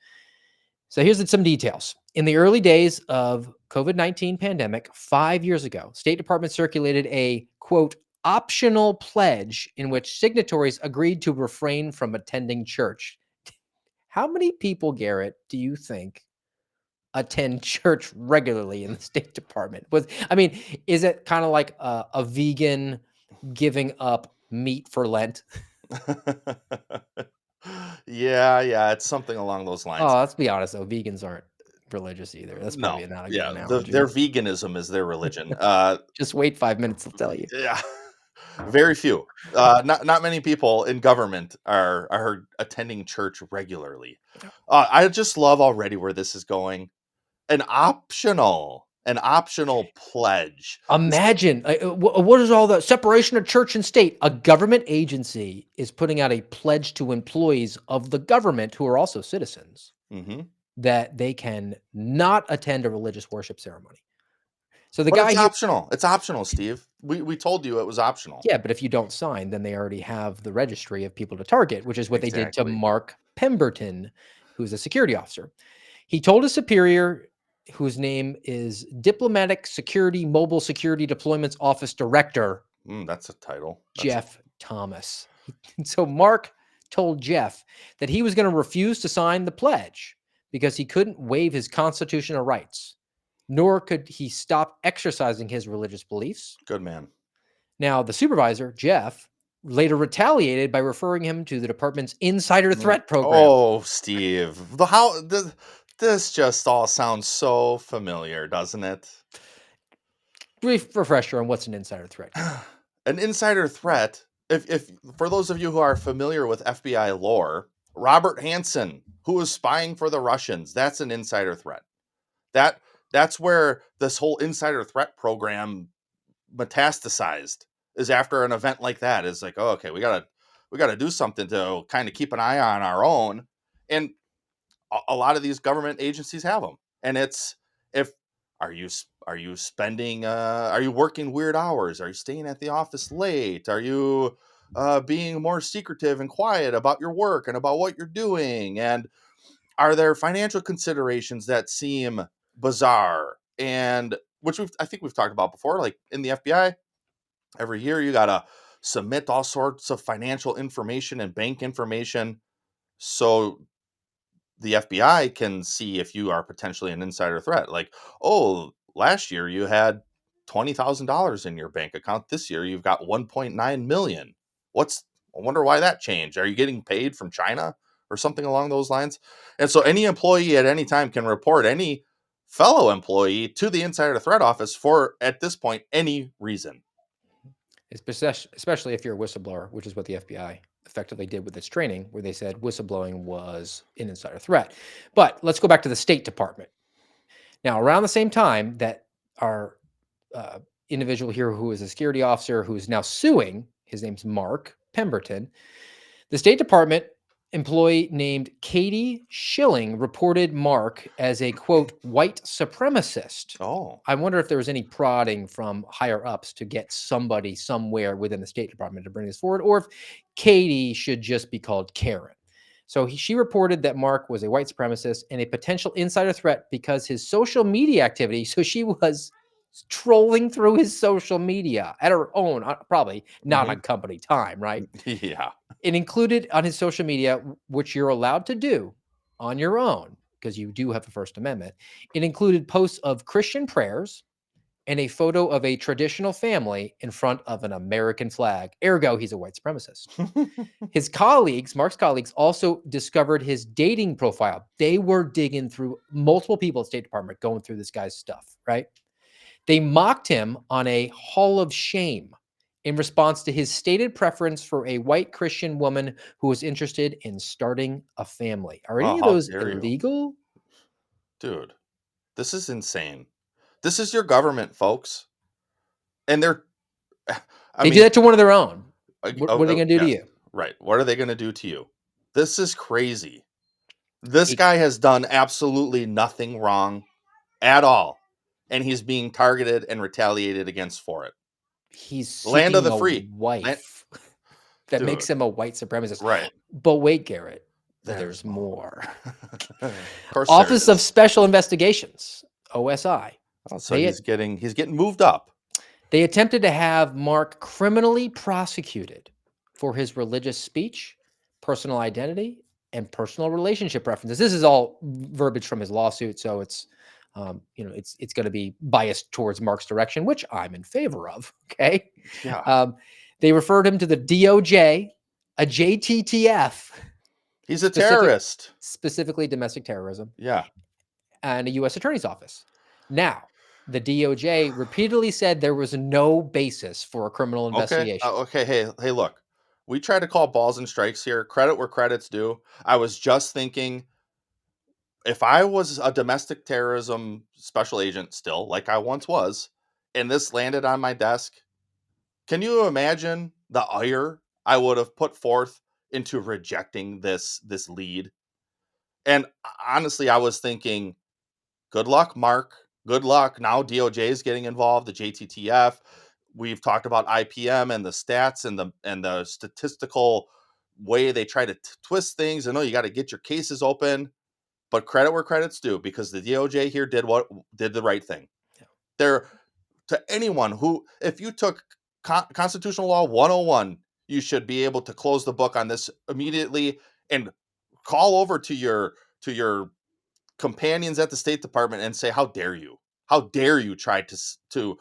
So here's some details. In the early days of COVID-19 pandemic, 5 years ago, State Department circulated a, quote, optional pledge in which signatories agreed to refrain from attending church. How many people, Garrett, do you think attend church regularly in the State Department? Is it kind of like a vegan giving up meat for Lent? Yeah, it's something along those lines. Oh, let's be honest though, vegans aren't religious either. That's No, probably not a good yeah, analogy. their veganism is their religion. Just wait 5 minutes, I'll tell you. Yeah, very few. Not many people in government are attending church regularly. I just love already where this is going. An optional pledge. Imagine what is all the separation of church and state? A government agency is putting out a pledge to employees of the government who are also citizens that they can not attend a religious worship ceremony. So the But guy it's here, optional. It's optional, Steve. We told you it was optional. yeah, but if you don't sign, then they already have the registry of people to target, which is what they did to Exactly. Mark Pemberton, who's a security officer. He told his superior, whose name is Diplomatic Security Mobile Security Deployments Office Director, That's a title. Jeff Thomas. So Mark told Jeff that he was going to refuse to sign the pledge because he couldn't waive his constitutional rights, nor could he stop exercising his religious beliefs. Good man. Now, the supervisor, Jeff, later retaliated by referring him to the department's insider threat program. Oh, Steve. This just all sounds so familiar, doesn't it? Brief refresher on what's an insider threat. An insider threat, if for those of you who are familiar with FBI lore, Robert Hansen, who was spying for the Russians, that's an insider threat. That's where this whole insider threat program metastasized, is after an event like that. Is like, oh, okay, we gotta do something to kind of keep an eye on our own. And a lot of these government agencies have them. And it's, if are you spending are you working weird hours? Are you staying at the office late? Are you being more secretive and quiet about your work and about what you're doing? And are there financial considerations that seem bizarre? And which I think we've talked about before, like in the FBI, every year you gotta submit all sorts of financial information and bank information so the FBI can see if you are potentially an insider threat. Like, oh, last year you had $20,000 in your bank account. This year you've got 1.9 million. I wonder why that changed. Are you getting paid from China or something along those lines? And so any employee at any time can report any fellow employee to the insider threat office for, at this point, any reason. Especially if you're a whistleblower, which is what the FBI effectively did with its training, where they said whistleblowing was an insider threat. But let's go back to the State Department. Now, around the same time that our individual here who is a security officer who is now suing, his name's Mark Pemberton, the State Department Employee named Katie Schilling reported Mark as a, quote, white supremacist. Oh. I wonder if there was any prodding from higher ups to get somebody somewhere within the State Department to bring this forward, or if Katie should just be called Karen. So she reported that Mark was a white supremacist and a potential insider threat because his social media activity. So she was trolling through his social media at her own, probably not on company time, right? Yeah. It included on his social media, which you're allowed to do on your own because you do have the First Amendment. It included posts of Christian prayers and a photo of a traditional family in front of an American flag. Ergo, he's a white supremacist. His colleagues, Mark's colleagues, also discovered his dating profile. They were digging through multiple people at State Department, going through this guy's stuff, right? They mocked him on a Hall of Shame in response to his stated preference for a white Christian woman who was interested in starting a family. Are any of How those dare you. illegal? Dude, this is insane. This is your government, folks. And they're, They do that to one of their own. What are they going to do to yes, you? Right. What are they going to do to you? This is crazy. This guy has done absolutely nothing wrong at all. And he's being targeted and retaliated against for it. He's Land of seeking the a free. wife that makes Dude. him a white supremacist. Right. But wait, Garrett, There's there's more. Of course there Office of is. Special Investigations, OSI. Oh, so he's getting moved up. They attempted to have Mark criminally prosecuted for his religious speech, personal identity, and personal relationship preferences. This is all verbiage from his lawsuit, so it's it's going to be biased towards Mark's direction, which I'm in favor of. Okay. Yeah. They referred him to the DOJ, a JTTF. He's a terrorist. Specifically domestic terrorism. Yeah. And a U.S. Attorney's Office. Now, the DOJ repeatedly said there was no basis for a criminal investigation. Okay. Hey, look. We try to call balls and strikes here. Credit where credit's due. I was just thinking, if I was a domestic terrorism special agent still, like I once was, and this landed on my desk, can you imagine the ire I would have put forth into rejecting this lead? And honestly, I was thinking, good luck, Mark. Good luck. Now DOJ is getting involved, the JTTF. We've talked about IPM and the stats and the statistical way they try to twist things. I know you got to get your cases open, but credit where credit's due, because the DOJ here did the right thing. Yeah. They're, to anyone who, if you took Constitutional Law 101, you should be able to close the book on this immediately and call over to your companions at the State Department and say, how dare you try to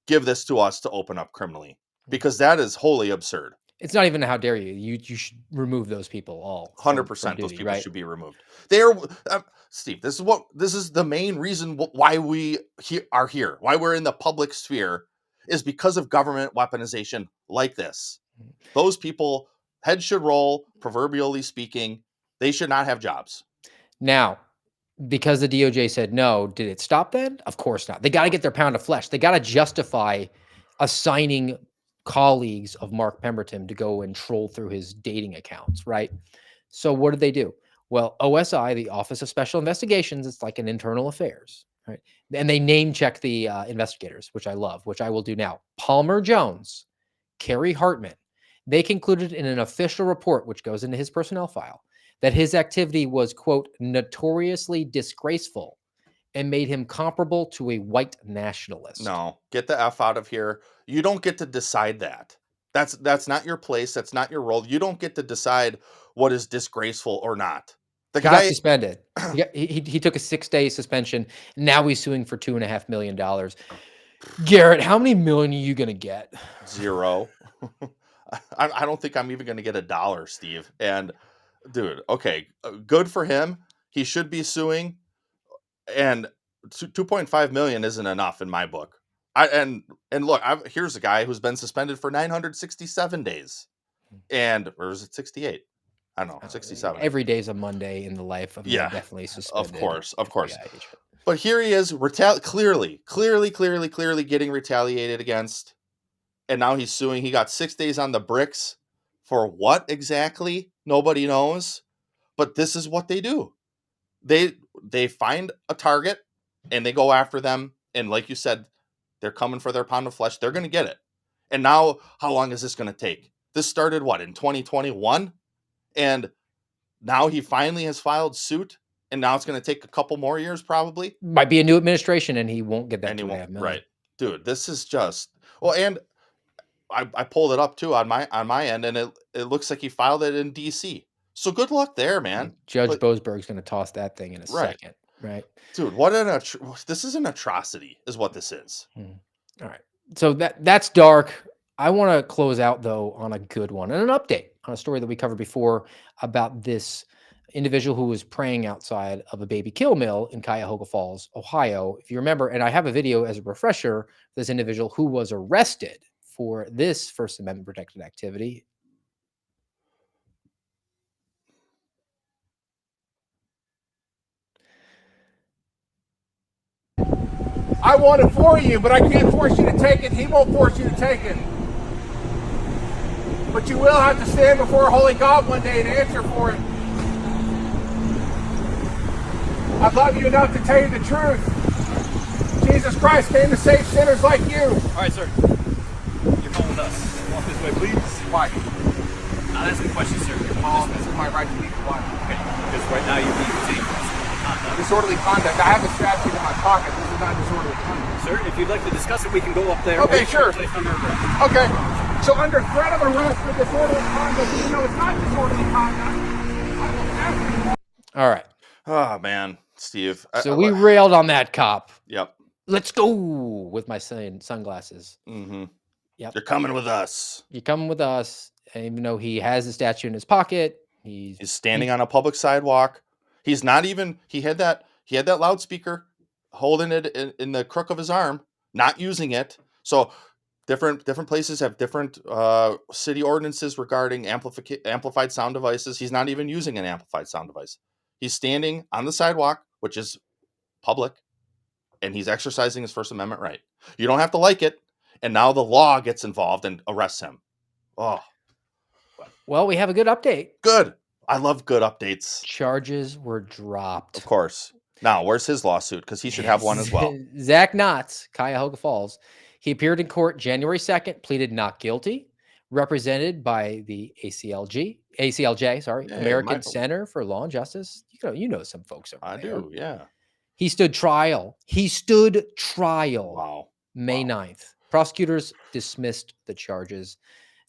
give this to us to open up criminally, because that is wholly absurd. It's not even how dare you. You should remove those people all. 100%. Those people should be removed. They are, Steve. This is the main reason why we are here. Why we're in the public sphere is because of government weaponization like this. Those people, heads should roll. Proverbially speaking, they should not have jobs. Now, because the DOJ said no, did it stop then? Of course not. They got to get their pound of flesh. They got to justify assigning colleagues of Mark Pemberton to go and troll through his dating accounts, right? So what did they do? Well, OSI, the Office of Special Investigations, it's like an internal affairs, right? And they name check the investigators, which I love, which I will do now. Palmer Jones, Kerry Hartman. They concluded in an official report, which goes into his personnel file, that his activity was, quote, notoriously disgraceful and made him comparable to a white nationalist. No, get the F out of here. You don't get to decide that. That's not your place. That's not your role. You don't get to decide what is disgraceful or not. He got suspended. He took a 6-day suspension. Now he's suing for $2.5 million. Garrett, how many million are you going to get? 0. I don't think I'm even going to get $1, Steve. And dude, okay, good for him. He should be suing. And 2.5 million isn't enough in my book. And look, here's a guy who's been suspended for 967 days. Or is it 68? I don't know, 67. Every day's a Monday in the life of definitely suspended. Of course. But here he is, clearly getting retaliated against. And now he's suing. He got 6 days on the bricks For what exactly? Nobody knows. But this is what they do. They find a target and they go after them. And like you said, they're coming for their pound of flesh. They're going to get it. And now, how long is this going to take? This started what, in 2021? And now he finally has filed suit. And now it's going to take a couple more years, probably. Might be a new administration, and he won't get that. And he won't, $2.5 million. right, dude. This is just and I pulled it up too on my end, and it looks like he filed it in D.C. So good luck there, man. Judge But, Boasberg's going to toss that thing in a Right. second, right? dude, this is an atrocity, is what this is. All right. So that's dark. I want to close out though on a good one and an update on a story that we covered before about this individual who was praying outside of a baby kill mill in Cuyahoga Falls, Ohio. If you remember, and I have a video as a refresher, this individual who was arrested for this First Amendment protected activity. I want it for you, but I can't force you to take it. He won't force you to take it. But you will have to stand before a holy God one day and answer for it. I love you enough to tell you the truth. Jesus Christ came to save sinners like you. All right, sir. You're coming with us. Walk this way, please. Why? Not asking questions, sir. Well, this is my right to leave. Why? Okay. Because right now you're being detained. Disorderly conduct. I have a statute in my pocket. This is not disorderly conduct. Sir, if you'd like to discuss it, we can go up there. Okay, sure. Placed under arrest. Okay. So under threat of arrest for disorderly conduct, even though it's not disorderly conduct, I will ask you. All right. Oh man, Steve. So we railed on that cop. Yep. Let's go with my sunglasses. Mm-hmm. Yep. You're coming with us. You're coming with us. And even though he has the statue in his pocket, He's standing on a public sidewalk. He's not even. He had that loudspeaker holding it in the crook of his arm, not using it. So different places have different city ordinances regarding amplified sound devices. He's not even using an amplified sound device. He's standing on the sidewalk, which is public, and he's exercising his First Amendment right. You don't have to like it, and now the law gets involved and arrests him. Oh, well, we have a good update. Good. I love good updates. Charges were dropped. Of course. Now, where's his lawsuit? Because he should have one as well. Zach Knotts, Cuyahoga Falls. He appeared in court January 2nd, pleaded not guilty, represented by the ACLJ, American Center for Law and Justice. You know some folks over there. I do, yeah. He stood trial. Wow. May 9th. Prosecutors dismissed the charges.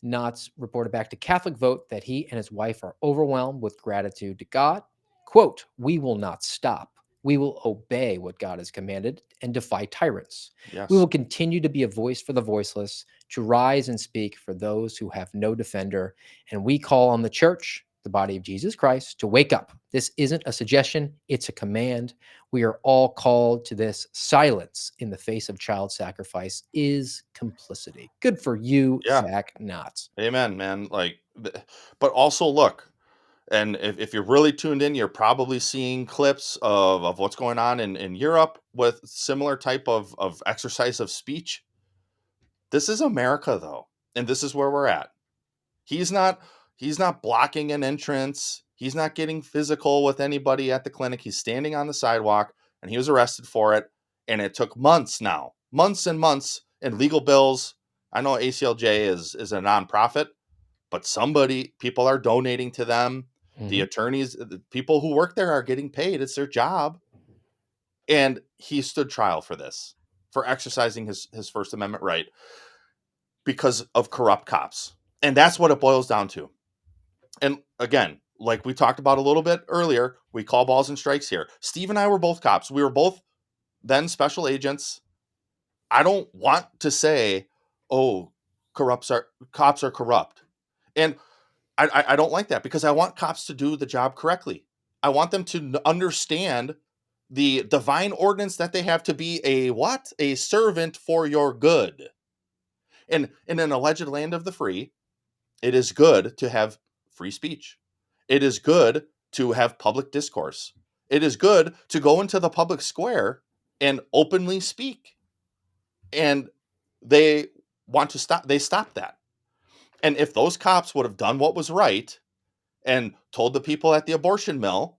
Knotts reported back to Catholic Vote that he and his wife are overwhelmed with gratitude to God. Quote, "We will not stop. We will obey what God has commanded and defy tyrants. Yes. We will continue to be a voice for the voiceless, to rise and speak for those who have no defender. And we call on the church, the body of Jesus Christ, to wake up. This isn't a suggestion, it's a command. We are all called to this. Silence in the face of child sacrifice is complicity." Good for you, Zach Knotts. Amen, man. But also look, and if you're really tuned in, you're probably seeing clips of what's going on in Europe with similar type of exercise of speech. This is America, though, and this is where we're at. He's not blocking an entrance. He's not getting physical with anybody at the clinic. He's standing on the sidewalk, and he was arrested for it. And it took months and months, and legal bills. I know ACLJ is a nonprofit, but people are donating to them. Mm-hmm. The attorneys, the people who work there are getting paid. It's their job. And he stood trial for this, for exercising his First Amendment right because of corrupt cops. And that's what it boils down to. And again, like we talked about a little bit earlier, we call balls and strikes here. Steve and I were both cops. We were both then special agents. I don't want to say, oh, cops are corrupt. And I don't like that, because I want cops to do the job correctly. I want them to understand the divine ordinance that they have to be a servant for your good. And in an alleged land of the free, it is good to have free speech. It is good to have public discourse. It is good to go into the public square and openly speak. And they want to stop. They stop that. And if those cops would have done what was right and told the people at the abortion mill,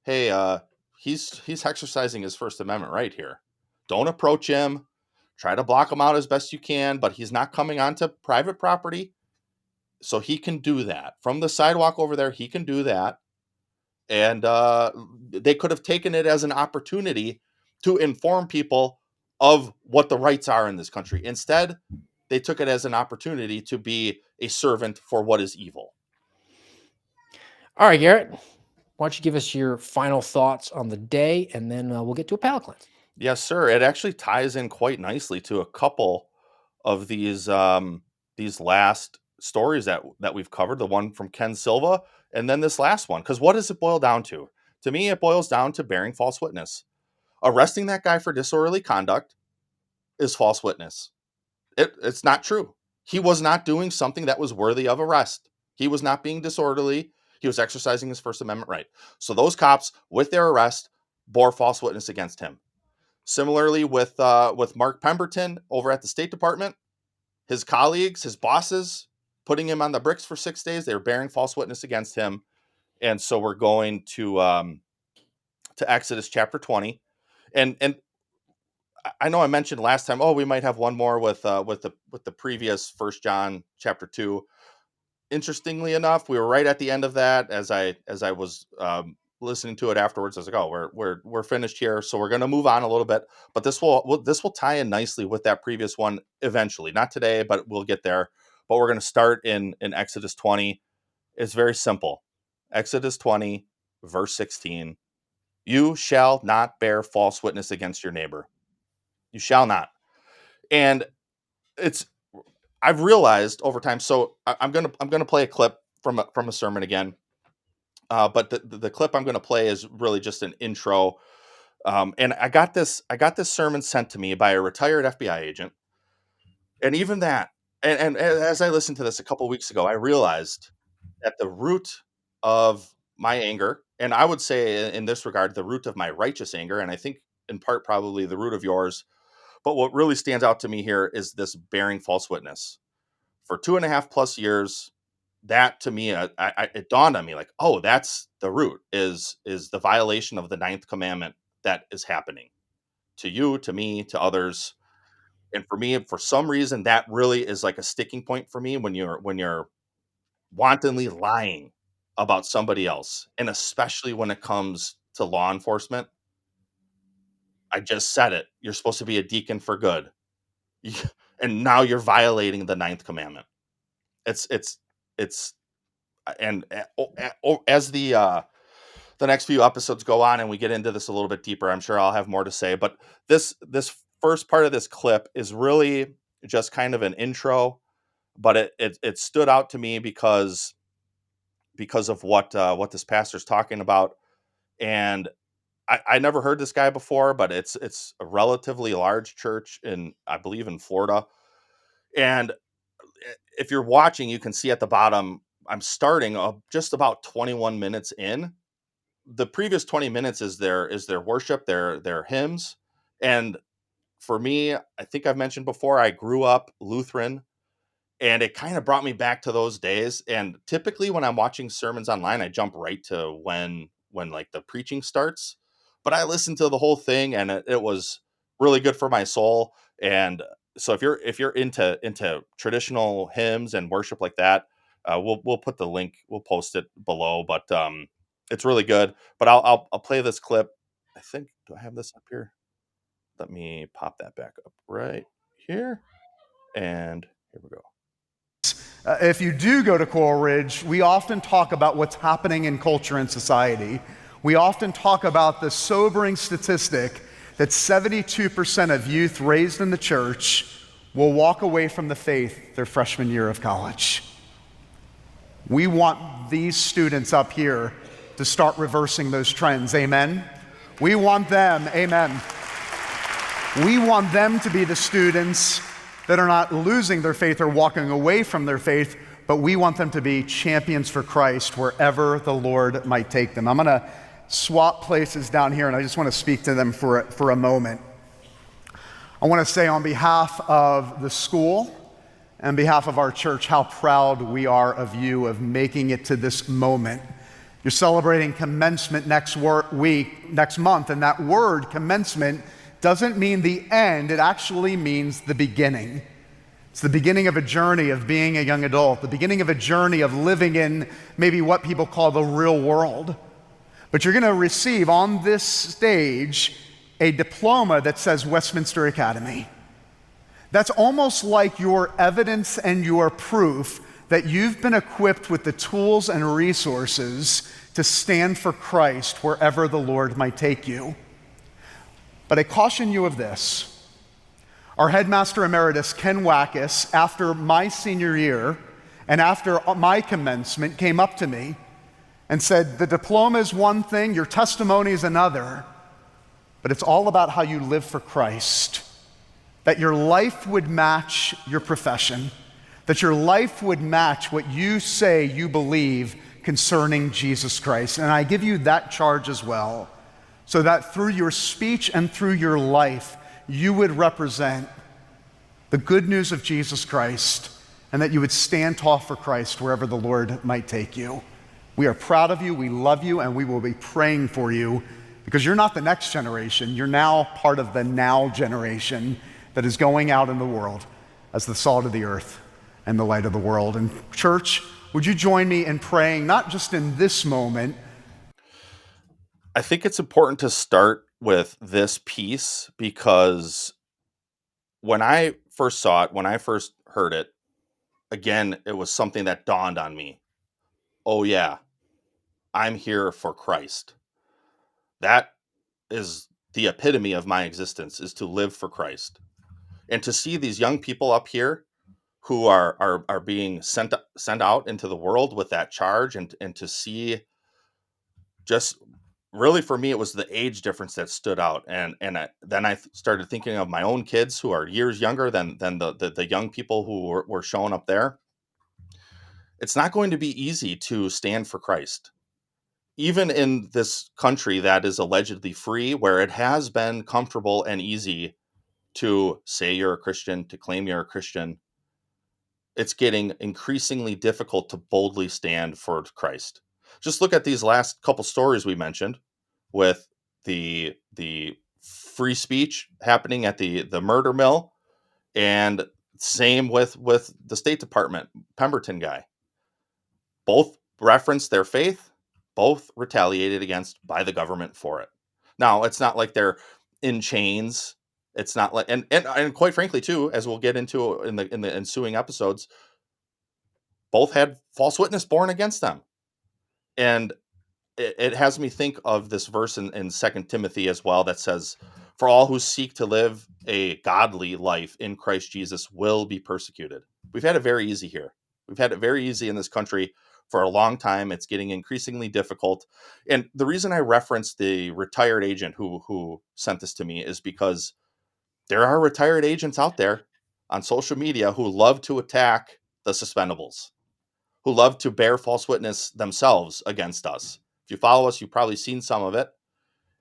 hey, he's exercising his First Amendment right here. Don't approach him. Try to block him out as best you can, but he's not coming onto private property. So he can do that. From the sidewalk over there, he can do that. And they could have taken it as an opportunity to inform people of what the rights are in this country. Instead, they took it as an opportunity to be a servant for what is evil. All right, Garrett, why don't you give us your final thoughts on the day, and then we'll get to a palate cleanse. Yes, sir. It actually ties in quite nicely to a couple of these last stories that we've covered. The one from Ken Silva, and then this last one. Because what does it boil down to? To me, it boils down to bearing false witness. Arresting that guy for disorderly conduct is false witness. It's not true. He was not doing something that was worthy of arrest. He was not being disorderly. He was exercising his First Amendment right. So those cops, with their arrest, bore false witness against him. Similarly, with Mark Pemberton over at the State Department, his colleagues, his bosses, putting him on the bricks for 6 days, they were bearing false witness against him. And so we're going to Exodus chapter 20, and I know I mentioned last time, we might have one more with the previous 1 John chapter 2. Interestingly enough, we were right at the end of that. As I was listening to it afterwards, I was like, we're finished here, so we're going to move on a little bit. But this will tie in nicely with that previous one eventually. Not today, but we'll get there. But we're going to start in Exodus 20. It's very simple. Exodus 20, verse 16. You shall not bear false witness against your neighbor. You shall not. And I've realized over time. So I'm gonna play a clip from a sermon again. But the clip I'm gonna play is really just an intro. And I got this sermon sent to me by a retired FBI agent. And even that, and as I listened to this a couple weeks ago, I realized at the root of my anger, and I would say in this regard, the root of my righteous anger, and I think in part probably the root of yours. But what really stands out to me here is this bearing false witness. For 2.5+ years, that to me, it dawned on me like, that's the root is the violation of the 9th commandment that is happening to you, to me, to others. And for me, for some reason, that really is like a sticking point for me when you're wantonly lying about somebody else, and especially when it comes to law enforcement. I just said it. You're supposed to be a deacon for good. And now you're violating the 9th commandment. It's and as the next few episodes go on and we get into this a little bit deeper, I'm sure I'll have more to say. But this first part of this clip is really just kind of an intro, but it stood out to me because of what this pastor's talking about. And I never heard this guy before, but it's a relatively large church I believe in Florida. And if you're watching, you can see at the bottom, I'm starting just about 21 minutes in. The previous 20 minutes is their worship, their hymns. And for me, I think I've mentioned before, I grew up Lutheran, and it kind of brought me back to those days. And typically when I'm watching sermons online, I jump right to when like the preaching starts. But I listened to the whole thing, and it was really good for my soul. And so if you're into traditional hymns and worship like that, we'll put the link, we'll post it below. But it's really good. But I'll play this clip. I think, do I have this up here? Let me pop that back up right here. And here we go. If you do go to Coral Ridge, we often talk about what's happening in culture and society. We often talk about the sobering statistic that 72% of youth raised in the church will walk away from the faith their freshman year of college. We want these students up here to start reversing those trends, amen? We want them, amen. We want them to be the students that are not losing their faith or walking away from their faith, but we want them to be champions for Christ wherever the Lord might take them. I'm going to swap places down here, and I just want to speak to them for a moment. I want to say on behalf of the school on behalf of our church, how proud we are of you, of making it to this moment. You're celebrating commencement next month, and that word commencement doesn't mean the end, it actually means the beginning. It's the beginning of a journey of being a young adult, the beginning of a journey of living in maybe what people call the real world. But you're going to receive on this stage a diploma that says Westminster Academy. That's almost like your evidence and your proof that you've been equipped with the tools and resources to stand for Christ wherever the Lord might take you. But I caution you of this. Our headmaster emeritus, Ken Wackus, after my senior year and after my commencement, came up to me and said, the diploma is one thing, your testimony is another, but it's all about how you live for Christ. That your life would match your profession, that your life would match what you say you believe concerning Jesus Christ. And I give you that charge as well, so that through your speech and through your life, you would represent the good news of Jesus Christ, and that you would stand tall for Christ wherever the Lord might take you. We are proud of you, we love you, and we will be praying for you, because you're not the next generation, you're now part of the now generation that is going out in the world as the salt of the earth and the light of the world. And church, would you join me in praying, not just in this moment? I think it's important to start with this piece, because when I first saw it, when I first heard it, again, it was something that dawned on me. Oh yeah, I'm here for Christ. That is the epitome of my existence, is to live for Christ. And to see these young people up here who are being sent out into the world with that charge, and to see, just really for me, it was the age difference that stood out. And then I started thinking of my own kids who are years younger than the young people who were shown up there. It's not going to be easy to stand for Christ. Even in this country that is allegedly free, where it has been comfortable and easy to say you're a Christian, to claim you're a Christian, it's getting increasingly difficult to boldly stand for Christ. Just look at these last couple stories we mentioned, with the free speech happening at the murder mill, and same with the State Department Pemberton guy. Both referenced their faith, both retaliated against by the government for it. Now, it's not like they're in chains. It's not like, and quite frankly too, as we'll get into in the ensuing episodes, both had false witness borne against them. And it has me think of this verse in 2 Timothy as well, that says, for all who seek to live a godly life in Christ Jesus will be persecuted. We've had it very easy here. We've had it very easy in this country for a long time. It's getting increasingly difficult. And the reason I referenced the retired agent who sent this to me is because there are retired agents out there on social media who love to attack the suspendables, who love to bear false witness themselves against us. If you follow us, you've probably seen some of it.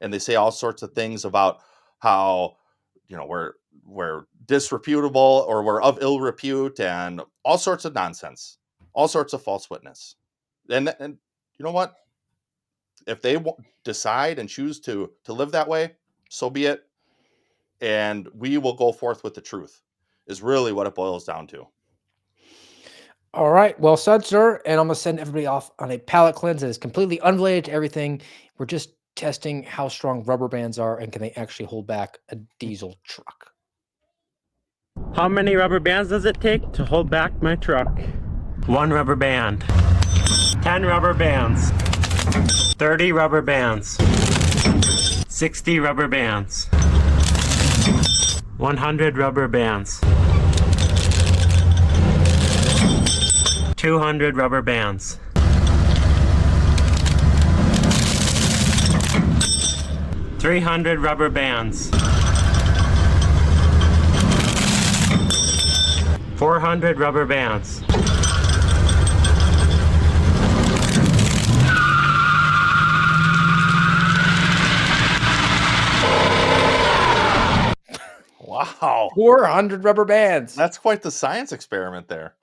And they say all sorts of things about how, we're disreputable, or we're of ill repute, and all sorts of nonsense, all sorts of false witness. And you know what? If they decide and choose to live that way, so be it. And we will go forth with the truth, is really what it boils down to. All right. Well said, sir. And I'm going to send everybody off on a palate cleanse that is completely unrelated to everything. We're just testing how strong rubber bands are, and can they actually hold back a diesel truck. How many rubber bands does it take to hold back my truck? 1 rubber band. 10 rubber bands. 30 rubber bands. 60 rubber bands. 100 rubber bands. 200 rubber bands. 300 rubber bands. 400 rubber bands. Wow. 400 rubber bands. That's quite the science experiment there.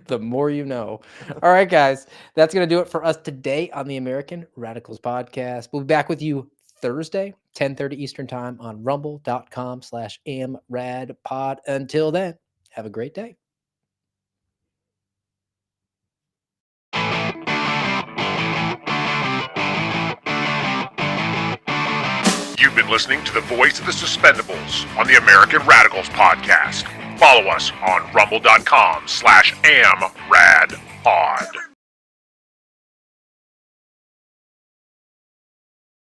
The more you know. All right, guys. That's going to do it for us today on the American Radicals podcast. We'll be back with you Thursday, 10:30 Eastern time on rumble.com/amradpod. Until then, have a great day. You've been listening to the voice of the Suspendables on the American Radicals podcast. Follow us on rumble.com/amradpod.